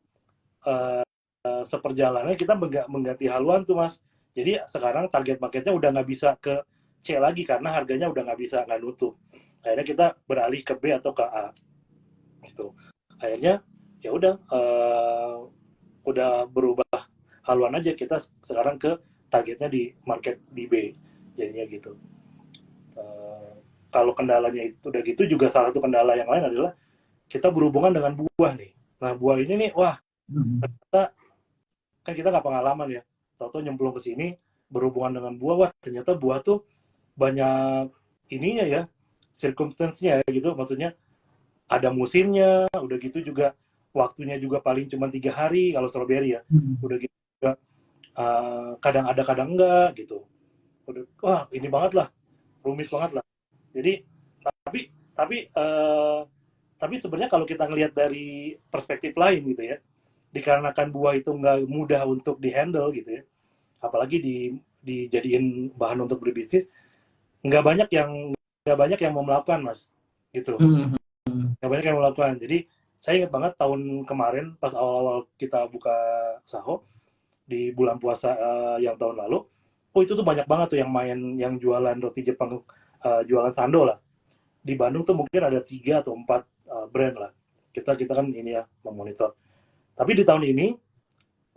[SPEAKER 2] seperjalannya kita mengganti haluan tuh mas. Jadi sekarang target marketnya udah nggak bisa ke C lagi karena harganya udah nggak nutup. Akhirnya kita beralih ke B atau ke A gitu. Akhirnya ya udah berubah haluan aja, kita sekarang ke targetnya di market di B jadinya gitu. Kalau kendalanya itu udah gitu, juga salah satu kendala yang lain adalah kita berhubungan dengan buah nih. Nah buah ini nih, wah ternyata kan kita nggak pengalaman ya, tahu-tahu nyemplung ke sini berhubungan dengan buah, wah ternyata buah tuh banyak ininya ya, circumstance-nya ya gitu, maksudnya ada musimnya, udah gitu juga waktunya juga paling cuma 3 hari kalau strawberry ya, udah gitu juga kadang ada kadang enggak gitu, udah wah ini banget lah, rumit banget lah. Jadi tapi sebenarnya kalau kita ngelihat dari perspektif lain gitu ya, dikarenakan buah itu nggak mudah untuk dihandle gitu ya, apalagi dijadiin bahan untuk berbisnis, nggak banyak yang mau melakukan mas gitu, nggak banyak yang mau melakukan. Jadi saya ingat banget tahun kemarin pas awal-awal kita buka Saho di bulan puasa yang tahun lalu, oh itu tuh banyak banget tuh yang main, yang jualan roti Jepang, jualan sando lah di Bandung tuh, mungkin ada 3 atau 4 brand lah. Kita kan ini ya memonitor. Tapi di tahun ini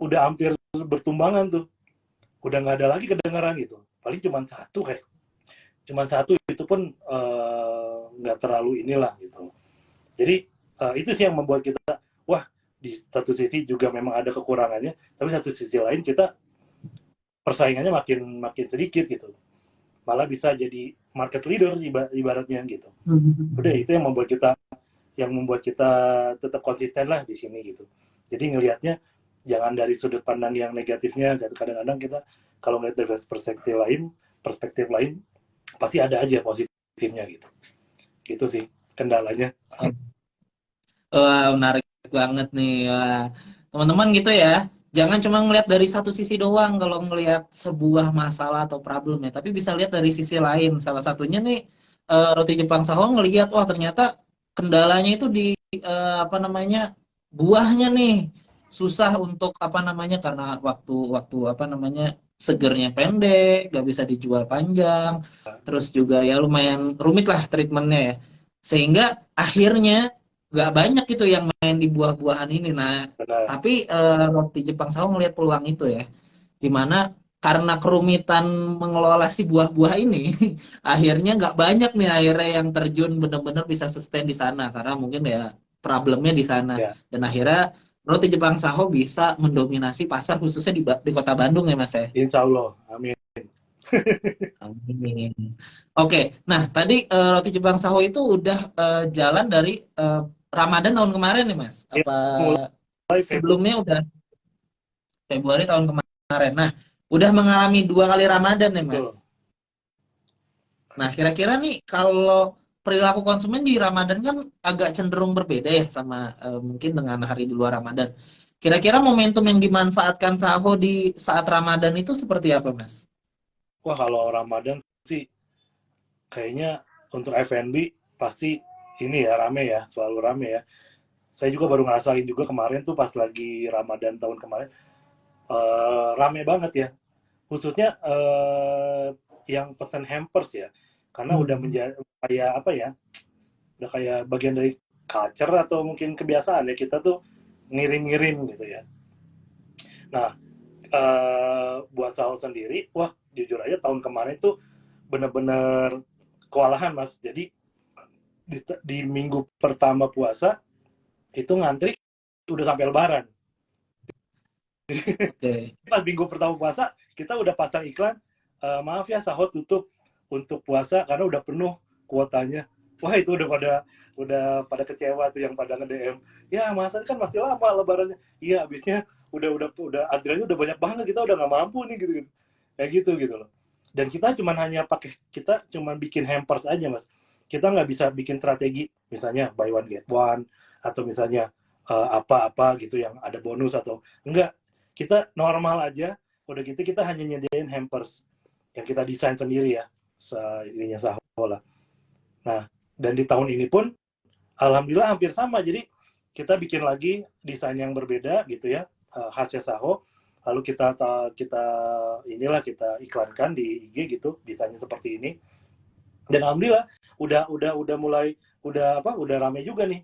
[SPEAKER 2] udah hampir bertumbangan tuh, udah nggak ada lagi kedengaran gitu. Paling cuma satu itu pun nggak terlalu inilah gitu. Jadi itu sih yang membuat kita, wah di satu sisi juga memang ada kekurangannya, tapi satu sisi lain kita persaingannya makin sedikit gitu, malah bisa jadi market leader ibaratnya gitu. Udah itu yang membuat kita tetap konsisten lah di sini gitu. Jadi ngelihatnya jangan dari sudut pandang yang negatifnya. Kadang-kadang kita kalau ngelihat dari perspektif lain pasti ada aja positifnya gitu. Gitu sih kendalanya.
[SPEAKER 3] Wah, menarik banget nih. Wah. Teman-teman gitu ya. Jangan cuma ngelihat dari satu sisi doang kalau ngelihat sebuah masalah atau problem ya, tapi bisa lihat dari sisi lain. Salah satunya nih Roti Jepang Saho ngelihat, wah ternyata kendalanya itu di apa namanya, buahnya nih. Susah untuk apa namanya, karena waktu apa namanya, segernya pendek, gak bisa dijual panjang. Terus juga ya lumayan rumit lah treatmentnya ya. Sehingga akhirnya nggak banyak itu yang main di buah-buahan ini. Nah,
[SPEAKER 2] Benar.
[SPEAKER 3] tapi Roti Jepang Sawo ngelihat peluang itu ya, dimana karena kerumitan mengelola si buah-buah ini, akhirnya nggak banyak nih akhirnya yang terjun benar-benar bisa sustain di sana, karena mungkin ya problemnya di sana.
[SPEAKER 2] Ya,
[SPEAKER 3] Dan akhirnya Roti Jepang Saho bisa mendominasi pasar khususnya di kota Bandung ya Mas ya.
[SPEAKER 2] insya Allah, amin.
[SPEAKER 3] Amin. Oke, nah tadi Roti Jepang Saho itu udah jalan dari Ramadan tahun kemarin nih Mas.
[SPEAKER 2] Ya,
[SPEAKER 3] Apa
[SPEAKER 2] mulai Februari.
[SPEAKER 3] sebelumnya udah Februari tahun kemarin. Nah, udah mengalami 2 kali Ramadan nih Mas.
[SPEAKER 2] Betul.
[SPEAKER 3] Nah, kira-kira nih kalau perilaku konsumen di Ramadan kan agak cenderung berbeda ya sama mungkin dengan hari di luar Ramadan. Kira-kira momentum yang dimanfaatkan Saho di saat Ramadan itu seperti apa Mas?
[SPEAKER 2] Wah kalau Ramadan sih kayaknya untuk F&B pasti ini ya rame ya, selalu rame ya. Saya juga baru ngerasain juga kemarin tuh pas lagi Ramadan tahun kemarin, rame banget ya. Khususnya yang pesan hampers ya, karena udah menjadi kayak apa ya, udah kayak bagian dari culture atau mungkin kebiasaan ya kita tuh ngirim-ngirim gitu ya. Nah buat sahur sendiri, wah jujur aja tahun kemarin tuh bener-bener kewalahan Mas. Jadi di minggu pertama puasa itu ngantri udah sampai lebaran.
[SPEAKER 3] Oke.
[SPEAKER 2] Pas minggu pertama puasa kita udah pasang iklan, maaf ya sahur tutup untuk puasa karena udah penuh kuotanya. Wah itu udah pada kecewa tuh yang pada nge-DM. Ya masa kan masih lama lebarannya. Iya habisnya udah antriannya udah banyak banget, kita udah nggak mampu nih gitu, gitu. Kayak gitu loh. Dan kita cuman bikin hampers aja Mas. Kita nggak bisa bikin strategi misalnya buy one get one atau misalnya apa-apa gitu yang ada bonus atau enggak. Kita normal aja, udah gitu kita hanya nyediain hampers yang kita desain sendiri ya, ininya Saho lah. Nah, dan di tahun ini pun alhamdulillah hampir sama. Jadi kita bikin lagi desain yang berbeda gitu ya, khasnya Saho. Lalu kita iklankan di IG gitu, desainnya seperti ini. Dan alhamdulillah udah rame juga nih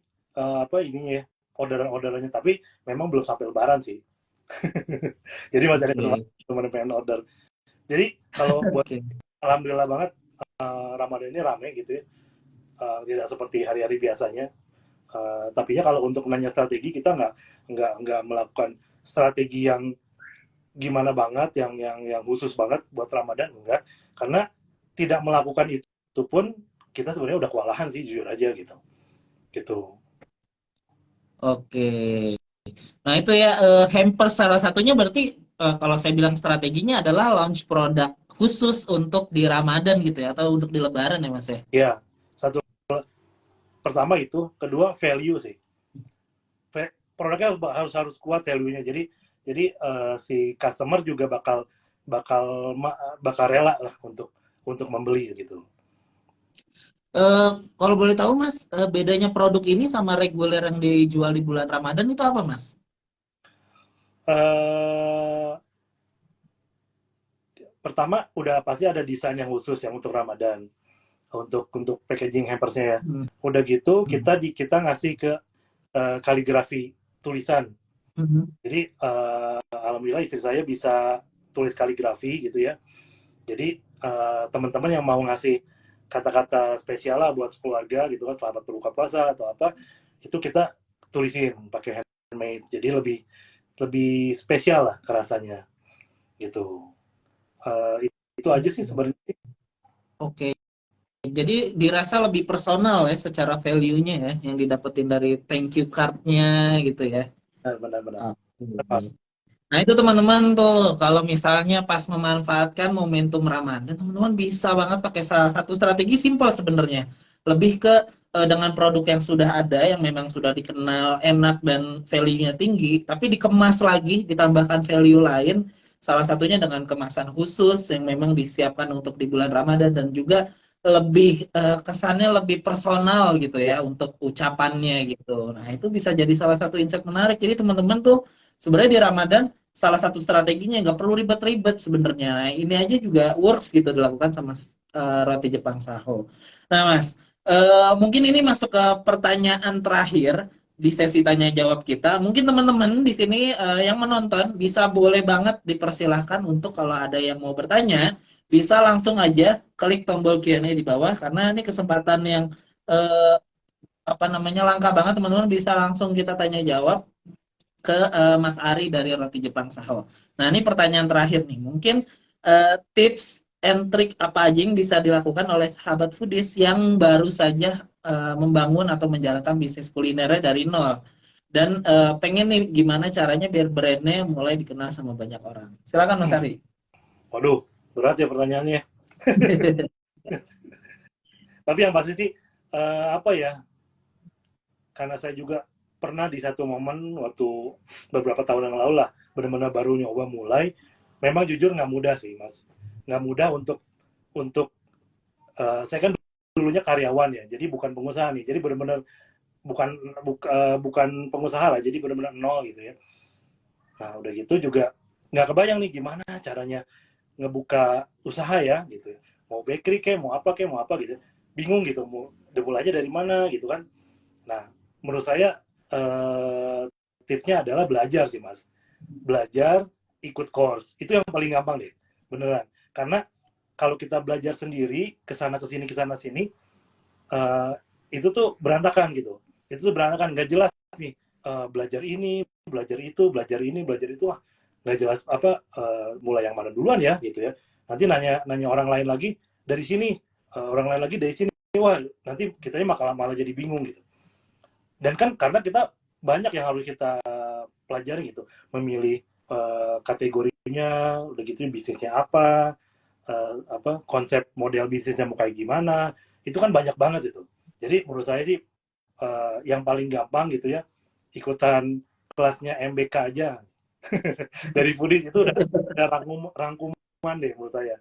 [SPEAKER 2] ininya ya, orderannya, tapi memang belum sampai lebaran sih. Jadi masih ada kesempatan teman pengen order. Jadi kalau buat alhamdulillah banget Ramadan ini rame gitu ya. Tidak seperti hari-hari biasanya. Tapi ya kalau untuk nanya strategi, kita nggak melakukan strategi yang gimana banget, yang khusus banget buat Ramadan, enggak. Karena tidak melakukan itu pun kita sebenarnya udah kewalahan sih, jujur aja gitu. Gitu.
[SPEAKER 3] Oke. Nah itu ya hampers salah satunya berarti kalau saya bilang strateginya adalah launch produk khusus untuk di Ramadan gitu ya atau untuk di Lebaran ya Mas ya?
[SPEAKER 2] Ya, satu pertama itu, kedua value sih. Produknya harus kuat value-nya. Jadi si customer juga bakal rela lah untuk membeli gitu.
[SPEAKER 3] Kalau boleh tahu Mas, bedanya produk ini sama reguler yang dijual di bulan Ramadan itu apa Mas?
[SPEAKER 2] Pertama udah pasti ada desain yang khusus yang untuk Ramadan, untuk packaging hampersnya ya. Udah gitu kita ngasih ke kaligrafi tulisan. Jadi alhamdulillah istri saya bisa tulis kaligrafi gitu ya. Jadi teman-teman yang mau ngasih kata-kata spesial lah buat keluarga gitu kan, selamat berbuka puasa atau apa, itu kita tulisin pakai handmade. Jadi lebih spesial lah kerasanya gitu. Itu aja sih sebenarnya.
[SPEAKER 3] Oke. Jadi dirasa lebih personal ya secara value-nya ya yang didapetin dari thank you card-nya gitu ya.
[SPEAKER 2] Benar-benar.
[SPEAKER 3] Nah itu teman-teman tuh kalau misalnya pas memanfaatkan momentum Ramadan, teman-teman bisa banget pakai salah satu strategi simpel sebenarnya. Lebih ke dengan produk yang sudah ada, yang memang sudah dikenal, enak dan value-nya tinggi, tapi dikemas lagi, ditambahkan value lain, salah satunya dengan kemasan khusus yang memang disiapkan untuk di bulan Ramadan dan juga lebih kesannya lebih personal gitu ya untuk ucapannya gitu. Nah itu bisa jadi salah satu insight menarik. Jadi teman-teman tuh sebenarnya di Ramadan salah satu strateginya nggak perlu ribet-ribet sebenarnya. Nah, ini aja juga works gitu dilakukan sama roti Jepang Saho. Nah, Mas, mungkin ini masuk ke pertanyaan terakhir di sesi tanya jawab kita. Mungkin teman-teman di sini yang menonton bisa boleh banget dipersilahkan untuk kalau ada yang mau bertanya, bisa langsung aja klik tombol Q&A di bawah karena ini kesempatan yang langka banget teman-teman, bisa langsung kita tanya jawab ke Mas Ari dari Roti Jepang Saho. Nah ini pertanyaan terakhir nih, mungkin tips and trick apa aja yang bisa dilakukan oleh sahabat foodies yang baru saja membangun atau menjalankan bisnis kulinernya dari nol dan pengen nih gimana caranya biar brandnya mulai dikenal sama banyak orang. Silakan Mas Ari.
[SPEAKER 2] Waduh, berat ya pertanyaannya. Tapi yang pasti sih karena saya juga pernah di satu momen waktu beberapa tahun yang lalu lah, benar-benar baru nyoba mulai, memang jujur nggak mudah sih Mas, nggak mudah untuk saya kan dulunya karyawan ya, jadi bukan pengusaha nih, jadi benar-benar bukan pengusaha lah, jadi benar-benar nol gitu ya. Nah udah gitu juga nggak kebayang nih gimana caranya ngebuka usaha ya gitu, mau bakery mau apa gitu, bingung gitu, mau mulainya dari mana gitu kan. Nah menurut saya tipsnya adalah belajar sih Mas, belajar ikut course. Itu yang paling gampang deh, beneran. Karena kalau kita belajar sendiri kesana sini, itu tuh berantakan gitu. Itu tuh berantakan, nggak jelas nih. Belajar ini, belajar itu, belajar ini, belajar itu, wah nggak jelas mulai yang mana duluan ya gitu ya. Nanti nanya orang lain lagi dari sini, orang lain lagi dari sini, wah nanti kitanya malah jadi bingung gitu. Dan kan karena kita banyak yang harus kita pelajari gitu, memilih kategorinya, udah gitu bisnisnya apa, konsep model bisnisnya mau kayak gimana, itu kan banyak banget itu. Jadi menurut saya sih yang paling gampang gitu ya, ikutan kelasnya MBK aja dari foodies itu udah rangkuman deh menurut saya.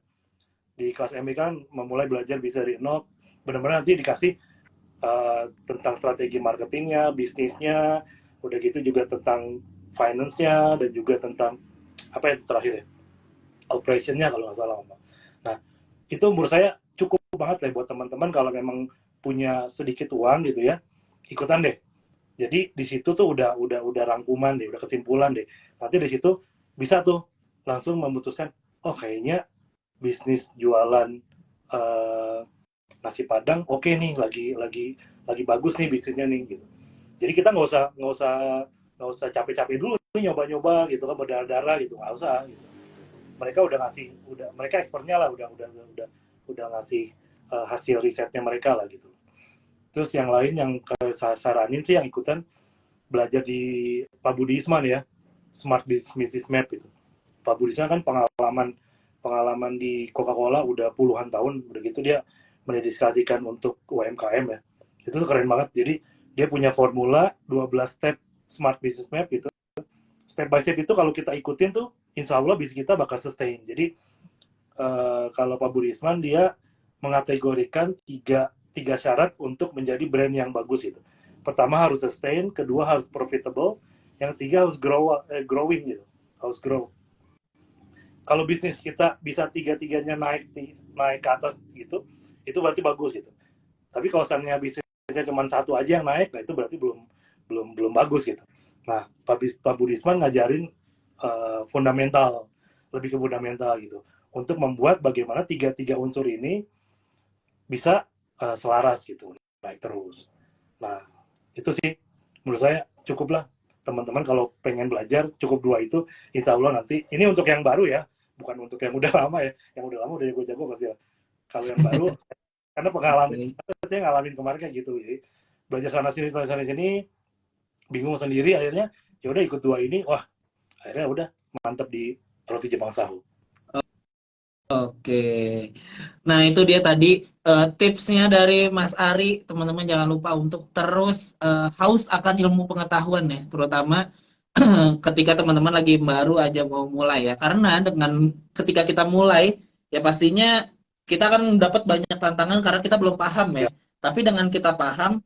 [SPEAKER 2] Di kelas MBK kan memulai belajar bisa dari nol, benar-benar nanti dikasih tentang strategi marketingnya, bisnisnya, udah gitu juga tentang finance-nya, dan juga tentang apa yang terakhir ya, operation-nya kalau nggak salah. Nah, itu menurut saya cukup banget lah buat teman-teman kalau memang punya sedikit uang gitu ya, ikutan deh. Jadi di situ tuh udah rangkuman deh, udah kesimpulan deh. Nanti di situ bisa tuh langsung memutuskan, oh kayaknya bisnis jualan nasi padang oke nih, lagi bagus nih bisnisnya nih gitu. Jadi kita nggak usah capek-capek dulu nih nyoba-nyoba gitu kan, berdarah-darah gitu, nggak usah gitu. Mereka mereka expertnya lah, udah ngasih hasil risetnya mereka lah gitu. Terus yang lain yang saya saranin sih yang ikutan belajar di Pak Budi Isman ya, Smart Business Map itu. Pak Budi Isman kan pengalaman di Coca-Cola udah puluhan tahun, udah gitu dia mendedikasikan untuk UMKM ya. Itu tuh keren banget. Jadi dia punya formula 12 step Smart Business Map gitu. Step by step itu kalau kita ikutin tuh, insya Allah bisnis kita bakal sustain. Jadi kalau Pak Budi Isman dia mengategorikan tiga syarat untuk menjadi brand yang bagus itu. Pertama harus sustain, kedua harus profitable, yang ketiga harus growing gitu, harus grow. Kalau bisnis kita bisa tiga-tiganya naik ke atas gitu, itu berarti bagus gitu. Tapi kalau misalnya bisnisnya cuma satu aja yang naik, nah itu berarti belum bagus gitu. Nah, Pak Budisman ngajarin fundamental, lebih ke fundamental gitu, untuk membuat bagaimana tiga unsur ini bisa selaras gitu, naik terus. Nah, itu sih menurut saya cukup lah. Teman-teman kalau pengen belajar cukup 2 itu, insya Allah nanti, ini untuk yang baru ya, bukan untuk yang udah lama ya. Yang udah lama udah jago-jago pasti ya. Kalau yang baru, karena pengalaman, saya ngalamin kemarin kayak gitu, jadi belajar sana sini, bingung sendiri, akhirnya ya udah ikut 2 ini, wah akhirnya udah mantep di roti Jepang Sahu.
[SPEAKER 3] Oke. Nah, itu dia tadi tipsnya dari Mas Ari. Teman-teman jangan lupa untuk terus haus akan ilmu pengetahuan ya, terutama ketika teman-teman lagi baru aja mau mulai ya. Karena dengan ketika kita mulai, ya pastinya kita akan dapat banyak tantangan karena kita belum paham ya. Tapi dengan kita paham,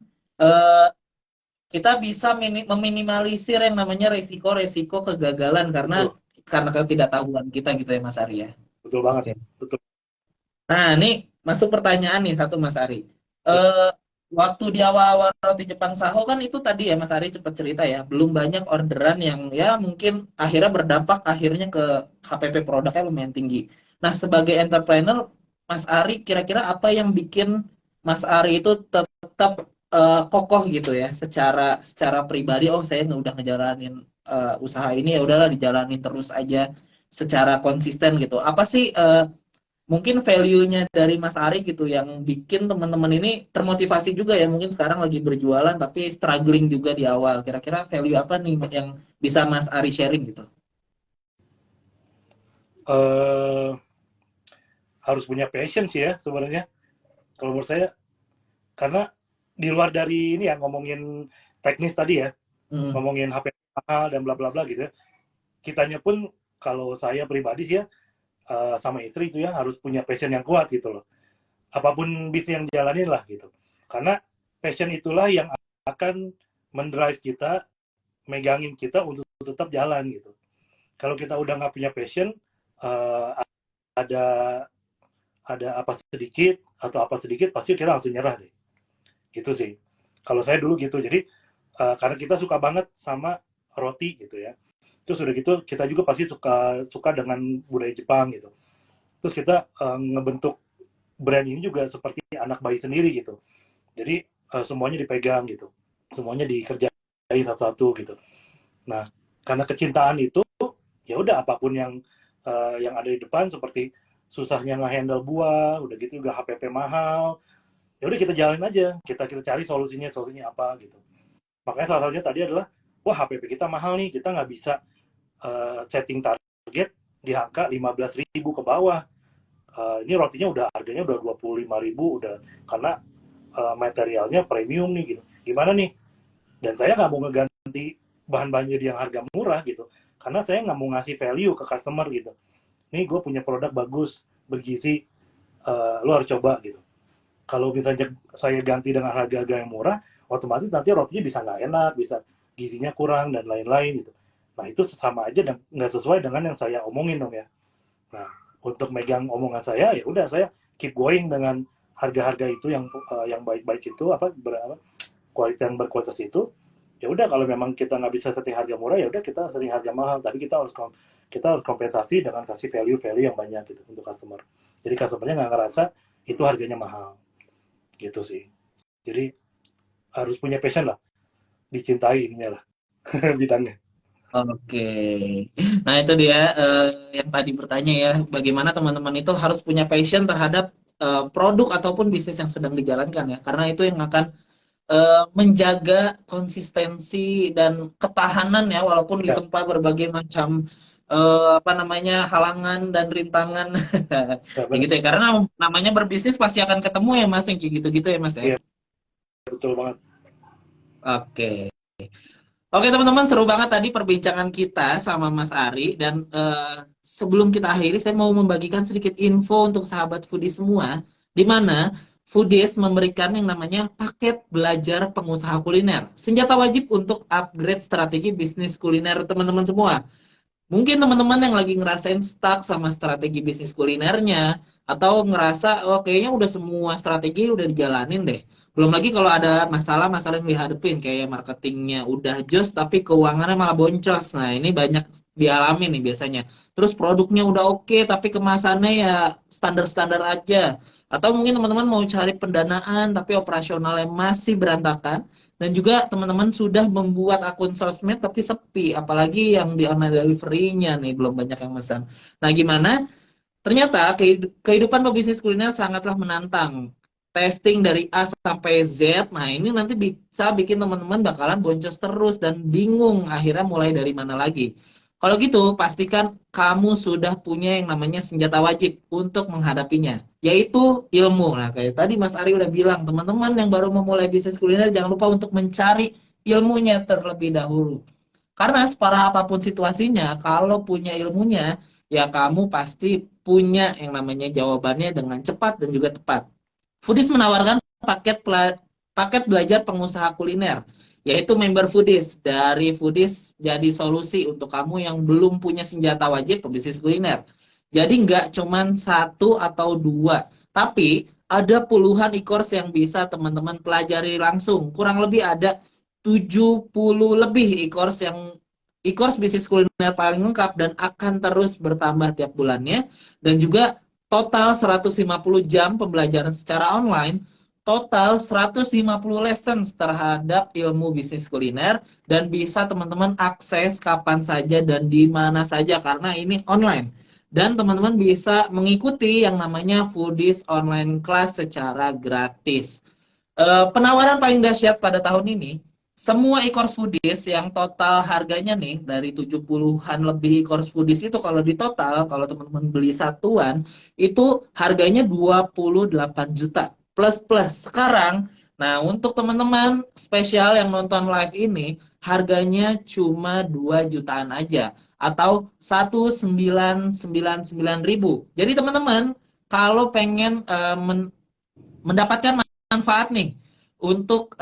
[SPEAKER 3] kita bisa meminimalisir yang namanya resiko kegagalan karena ketidaktahuan kita gitu ya Mas Ari ya.
[SPEAKER 2] Betul banget.
[SPEAKER 3] Oke.
[SPEAKER 2] Betul.
[SPEAKER 3] Nah, ini masuk pertanyaan nih satu Mas Ari. Waktu di awal-awal roti Jepang Saho kan itu tadi ya Mas Ari cepat cerita ya, belum banyak orderan yang ya mungkin akhirnya berdampak akhirnya ke HPP produknya lumayan tinggi. Nah, sebagai entrepreneur, Mas Ari kira-kira apa yang bikin Mas Ari itu tetap kokoh gitu ya, secara pribadi, oh saya udah ngejalanin usaha ini ya udahlah dijalanin terus aja secara konsisten gitu. Apa sih mungkin value-nya dari Mas Ari gitu yang bikin teman-teman ini termotivasi juga ya, mungkin sekarang lagi berjualan tapi struggling juga di awal. Kira-kira value apa nih yang bisa Mas Ari sharing gitu?
[SPEAKER 2] Harus punya passion sih ya sebenarnya kalau menurut saya, karena di luar dari ini ya ngomongin teknis tadi ya, ngomongin HP mahal dan bla bla bla gitu ya, kitanya pun kalau saya pribadi sih ya, sama istri itu ya harus punya passion yang kuat gitu loh. Apapun bisnis yang dijalanin lah gitu. Karena passion itulah yang akan mendrive kita, megangin kita untuk tetap jalan gitu. Kalau kita udah nggak punya passion, ada apa sedikit pasti kita langsung nyerah deh. Gitu sih. Kalau saya dulu gitu. Jadi karena kita suka banget sama roti gitu ya. Terus udah gitu kita juga pasti suka dengan budaya Jepang gitu. Terus kita ngebentuk brand ini juga seperti anak bayi sendiri gitu. Jadi semuanya dipegang gitu, semuanya dikerjain satu-satu gitu. Nah, karena kecintaan itu, ya udah apapun yang ada di depan, seperti susahnya nge-handle buah, udah gitu juga HPP mahal, ya udah kita jalanin aja, kita cari solusinya apa gitu. Makanya salah satunya tadi adalah, wah HPP kita mahal nih, kita nggak bisa setting target di angka 15.000 ke bawah. Ini rotinya harganya udah 25.000 udah, karena materialnya premium nih gitu. Gimana nih? Dan saya nggak mau ngeganti bahan-bahan jadi yang harga murah gitu, karena saya nggak mau ngasih value ke customer gitu. Nih gue punya produk bagus, bergizi, lo harus coba gitu. Kalau misalnya saya ganti dengan harga-harga yang murah, otomatis nanti rotinya bisa nggak enak, bisa gizinya kurang dan lain-lain gitu. Nah itu sama aja dan nggak sesuai dengan yang saya omongin dong ya. Nah untuk megang omongan saya, ya udah saya keep going dengan harga-harga itu yang baik-baik itu, kualitas yang berkualitas itu. Ya udah kalau memang kita nggak bisa setting harga murah, ya udah kita setting harga mahal, tapi kita harus kompensasi dengan kasih value yang banyak gitu untuk customer. Jadi customernya nggak ngerasa itu harganya mahal gitu sih. Jadi harus punya passion lah, dicintai ininya lah bidangnya.
[SPEAKER 3] Oke. Nah, itu dia yang tadi bertanya ya, bagaimana teman-teman itu harus punya passion terhadap produk ataupun bisnis yang sedang dijalankan ya, karena itu yang akan menjaga konsistensi dan ketahanan ya, walaupun
[SPEAKER 2] Ya,
[SPEAKER 3] ditempa berbagai macam apa namanya halangan dan rintangan.
[SPEAKER 2] ya
[SPEAKER 3] Ya
[SPEAKER 2] benar.
[SPEAKER 3] gitu ya, karena namanya berbisnis pasti akan ketemu ya Mas, yang kayak gitu-gitu ya Mas ya.
[SPEAKER 2] Iya, betul banget.
[SPEAKER 3] Oke. Oke teman-teman, seru banget tadi perbincangan kita sama Mas Ari, dan sebelum kita akhiri saya mau membagikan sedikit info untuk sahabat foodies semua, di mana foodies memberikan yang namanya paket belajar pengusaha kuliner, senjata wajib untuk upgrade strategi bisnis kuliner teman-teman semua. Mungkin teman-teman yang lagi ngerasain stuck sama strategi bisnis kulinernya, atau ngerasa, oh kayaknya udah semua strategi udah dijalanin deh. Belum lagi kalau ada masalah-masalah yang dihadapin, kayak marketingnya udah jos, tapi keuangannya malah boncos. Nah, ini banyak dialami nih biasanya. Terus produknya udah oke, tapi kemasannya ya standar-standar aja. Atau mungkin teman-teman mau cari pendanaan, tapi operasionalnya masih berantakan. Dan juga teman-teman sudah membuat akun sosmed tapi sepi, apalagi yang di online delivery-nya nih belum banyak yang pesan. Nah, gimana? Ternyata kehidupan pebisnis kuliner sangatlah menantang. Testing dari A sampai Z, nah ini nanti bisa bikin teman-teman bakalan boncos terus dan bingung akhirnya mulai dari mana lagi. Kalau gitu, pastikan kamu sudah punya yang namanya senjata wajib untuk menghadapinya, yaitu ilmu. Nah, kayak tadi Mas Ari udah bilang, teman-teman yang baru memulai bisnis kuliner, jangan lupa untuk mencari ilmunya terlebih dahulu. Karena separah apapun situasinya, kalau punya ilmunya, ya kamu pasti punya yang namanya jawabannya dengan cepat dan juga tepat. Foodies menawarkan paket belajar pengusaha kuliner, yaitu member Foodies. Dari Foodies jadi solusi untuk kamu yang belum punya senjata wajib pebisnis kuliner. Jadi nggak cuma satu atau dua, tapi ada puluhan e-course yang bisa teman-teman pelajari langsung. Kurang lebih ada 70 lebih e-course bisnis kuliner paling lengkap dan akan terus bertambah tiap bulannya. Dan juga total 150 jam pembelajaran secara online, total 150 lessons terhadap ilmu bisnis kuliner, dan bisa teman-teman akses kapan saja dan di mana saja karena ini online. Dan teman-teman bisa mengikuti yang namanya Foodies Online Class secara gratis. Penawaran paling dahsyat pada tahun ini, semua e-course Foodies yang total harganya nih dari 70-an lebih e-course Foodies itu, kalau di total, kalau teman-teman beli satuan, itu harganya 28 juta plus sekarang. Nah, untuk teman-teman spesial yang nonton live ini, harganya cuma 2 jutaan aja atau 1.999.000. Jadi teman-teman, kalau pengen mendapatkan manfaat nih untuk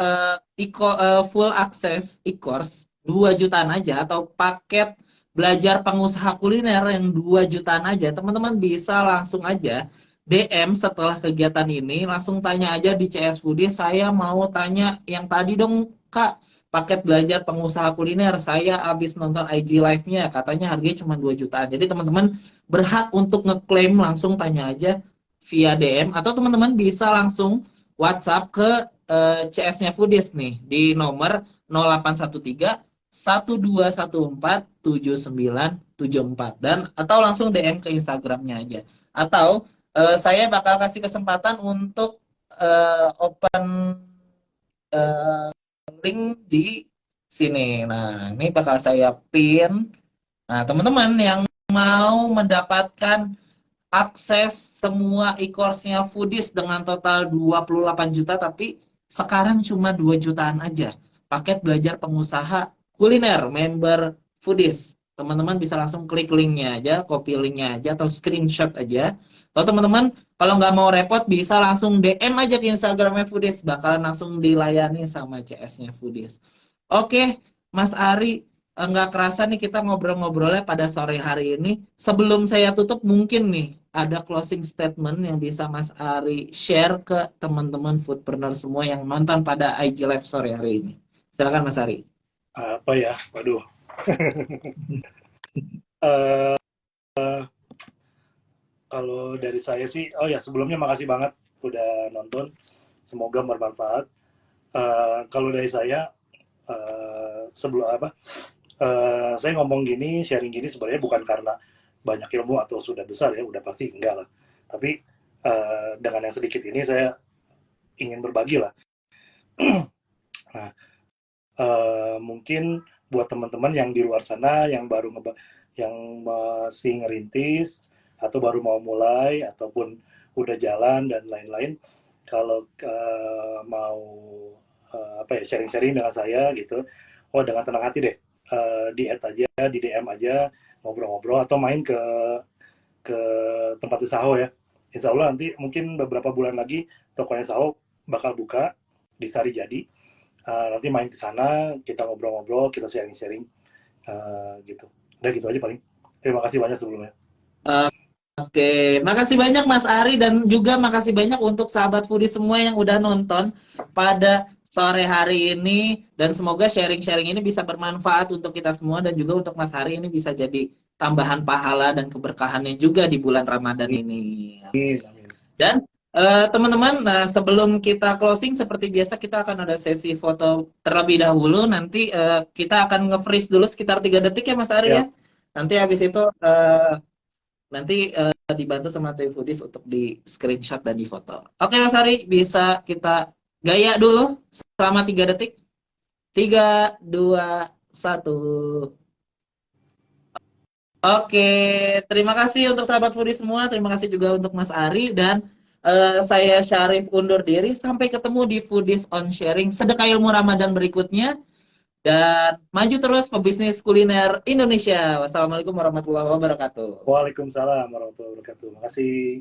[SPEAKER 3] full access e-course 2 jutaan aja, atau paket belajar pengusaha kuliner yang 2 jutaan aja, teman-teman bisa langsung aja DM setelah kegiatan ini, langsung tanya aja di CS Foodie, saya mau tanya yang tadi dong Kak, paket belajar pengusaha kuliner. Saya habis nonton IG live-nya, katanya harganya cuma 2 jutaan. Jadi teman-teman berhak untuk ngeklaim, langsung tanya aja via DM atau teman-teman bisa langsung WhatsApp ke CS-nya Foodies nih di nomor 0813 1214 7974 dan atau langsung DM ke Instagramnya aja. Atau saya bakal kasih kesempatan untuk open link di sini. Nah, ini bakal saya pin. Nah, teman-teman yang mau mendapatkan akses semua e-course-nya Foodies dengan total 28 juta, tapi sekarang cuma 2 jutaan aja. Paket belajar pengusaha kuliner member Foodies. Teman-teman bisa langsung klik linknya aja, copy linknya aja, atau screenshot aja. Atau teman-teman kalau nggak mau repot bisa langsung DM aja di Instagramnya Foodies, bakalan langsung dilayani sama CS-nya Foodies. Oke, Mas Ari, nggak kerasa nih kita ngobrol-ngobrolnya pada sore hari ini. Sebelum saya tutup, mungkin nih ada closing statement yang bisa Mas Ari share ke teman-teman foodpreneur semua yang nonton pada IG Live sore hari ini. Silakan Mas Ari.
[SPEAKER 2] Apa ya? Waduh. Eh, Kalau dari saya sih, oh ya sebelumnya makasih banget udah nonton. Semoga bermanfaat. Kalau dari saya, sebelum apa? Saya ngomong gini, sharing gini sebenarnya bukan karena banyak ilmu atau sudah besar ya, udah pasti enggak lah. Tapi dengan yang sedikit ini saya ingin berbagi lah. Nah, mungkin buat teman-teman yang di luar sana yang yang masih ngerintis atau baru mau mulai ataupun udah jalan dan lain-lain, kalau mau apa ya sharing-sharing dengan saya gitu, oh dengan senang hati deh, di add aja, di DM aja, ngobrol-ngobrol atau main ke tempat Saho ya. Insya Allah nanti mungkin beberapa bulan lagi tokonya Saho bakal buka di Sari Jadi. Nanti main ke sana, kita ngobrol-ngobrol, kita sharing-sharing gitu. Udah gitu aja paling. Terima kasih banyak sebelumnya.
[SPEAKER 3] Oke, makasih banyak Mas Ari dan juga makasih banyak untuk sahabat Foodies semua yang udah nonton pada sore hari ini dan semoga sharing-sharing ini bisa bermanfaat untuk kita semua dan juga untuk Mas Ari ini bisa jadi tambahan pahala dan keberkahannya juga di bulan Ramadan ini.
[SPEAKER 2] Amin.
[SPEAKER 3] Dan teman-teman, sebelum kita closing seperti biasa kita akan ada sesi foto terlebih dahulu. Nanti kita akan nge-freeze dulu sekitar 3 detik ya Mas Ari ya. Nanti habis itu nanti dibantu sama tim Foodies untuk di screenshot dan di foto. Oke Mas Ari, bisa kita gaya dulu selama 3 detik. 3, 2, 1. Oke, terima kasih untuk sahabat Foodies semua. Terima kasih juga untuk Mas Ari dan saya Syarif undur diri. Sampai ketemu di Foodies on Sharing Sedekah Ilmu Ramadan berikutnya. Dan maju terus pebisnis kuliner Indonesia. Wassalamualaikum warahmatullahi wabarakatuh.
[SPEAKER 2] Waalaikumsalam warahmatullahi wabarakatuh. Makasih.